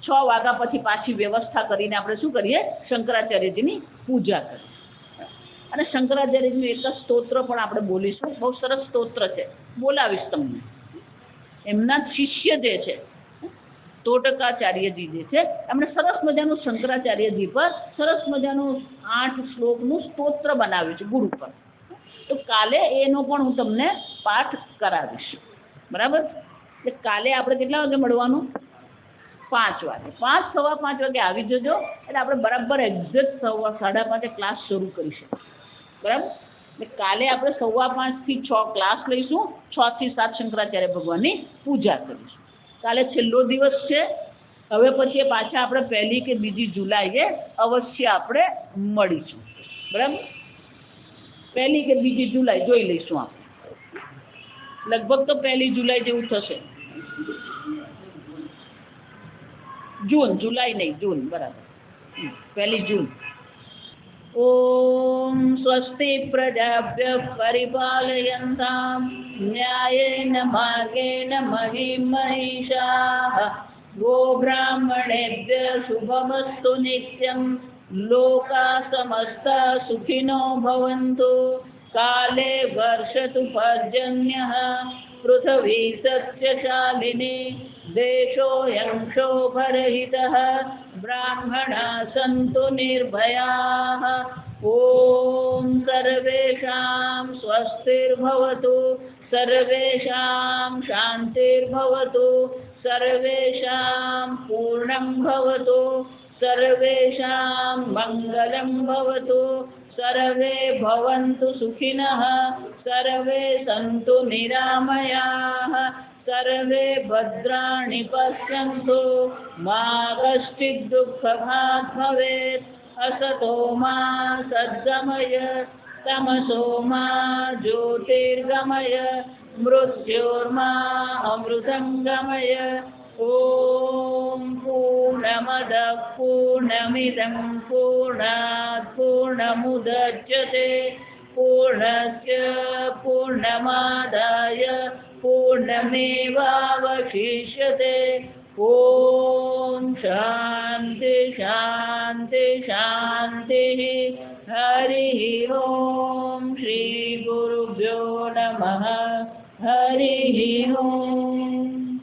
6 વાગ્યા પછી પાછી વ્યવસ્થા કરીને આપણે શું કરીએ? શંકરાચાર્યજીની પૂજા કરીએ. અને શંકરાચાર્યજીનું એક જ સ્તોત્ર પણ આપણે બોલીશું. બહુ સરસ સ્તોત્ર છે, બોલાવીશ તમને. એમના શિષ્ય જે છે તોટકાચાર્યજી જે છે, એમણે સરસ મજાનું શંકરાચાર્યજી પર સરસ મજાનું 8 શ્લોકનું સ્તોત્ર બનાવ્યું છે ગુરુ પર. તો કાલે એનો પણ હું તમને પાઠ કરાવીશ. બરાબર? એટલે કાલે આપણે કેટલા વાગે મળવાનું? 5 વાગે. 5, 5:15 વાગે આવી જજો. એટલે આપણે બરાબર એક્ઝેક્ટ 5:30 ક્લાસ શરૂ કરીશું. બરાબર? એટલે કાલે આપણે 5:15 થી 6 ક્લાસ લઈશું. 6 થી 7 શંકરાચાર્ય ભગવાનની પૂજા કરીશું. કાલે છેલ્લો દિવસ છે. હવે પછી પાછા આપણે 1 કે 2 જુલાઈએ અવશ્ય આપણે મળીશું. બરાબર? 1 કે 2 જુલાઈ જોઈ લઈશું આપણે. લગભગ તો 1 જુલાઈ જેવું થશે. જૂન, જુલાઈ નહીં, જૂન. બરાબર, 1 જૂન. ઓમ સ્વસ્તિ પ્રજાભ્ય પરિપાલયન્તામ ન્યાયેન માર્ગેણ મહિં મહિષાઃ ગોબ્રાહ્મણેભ્ય શુભમસ્તુ નિત્યં લોકા સમસ્તા સુખિનો ભવન્તુ કાલે વર્ષતુ પર્જન્યઃ પૃથ્વી સત્યશાલિની દેશોऽયં ક્ષોભરહિતઃ બ્રાહ્મણા સંતુ નિર્ભયાઃ ઓમ સર્વેષાં સ્વસ્તિર્ભવતુ સર્વેષાં શાંતિર્ભવતુ સર્વેષાં પૂર્ણં ભવતુ સર્વેષાં મંગલં ભવતુ સર્વે ભવन्तु સુખિનઃ સર્વે સन्तુ નિરામયાઃ સર્વે ભદ્રાણિ પશ્યन्तુ મા કશ્ચિत् દુઃખભાગ્ ભવેत् અસતો મા સદ્ગમય તમસો મા જ્યોતિર્ગમય મૃત્યોર્મા અમૃતંગમય ઓમ પૂર્ણમદ પૂર્ણમિદં પૂર્ણાત પૂર્ણમુદચ્યતે પૂર્ણસ્ય પૂર્ણમાદાય પૂર્ણમેવાવશિષ્યતે ઓમ શાંતિ શાંતિ શાંતિ હરિ ઓમ શ્રી ગુરુભ્યો નમઃ હરિ ઓમ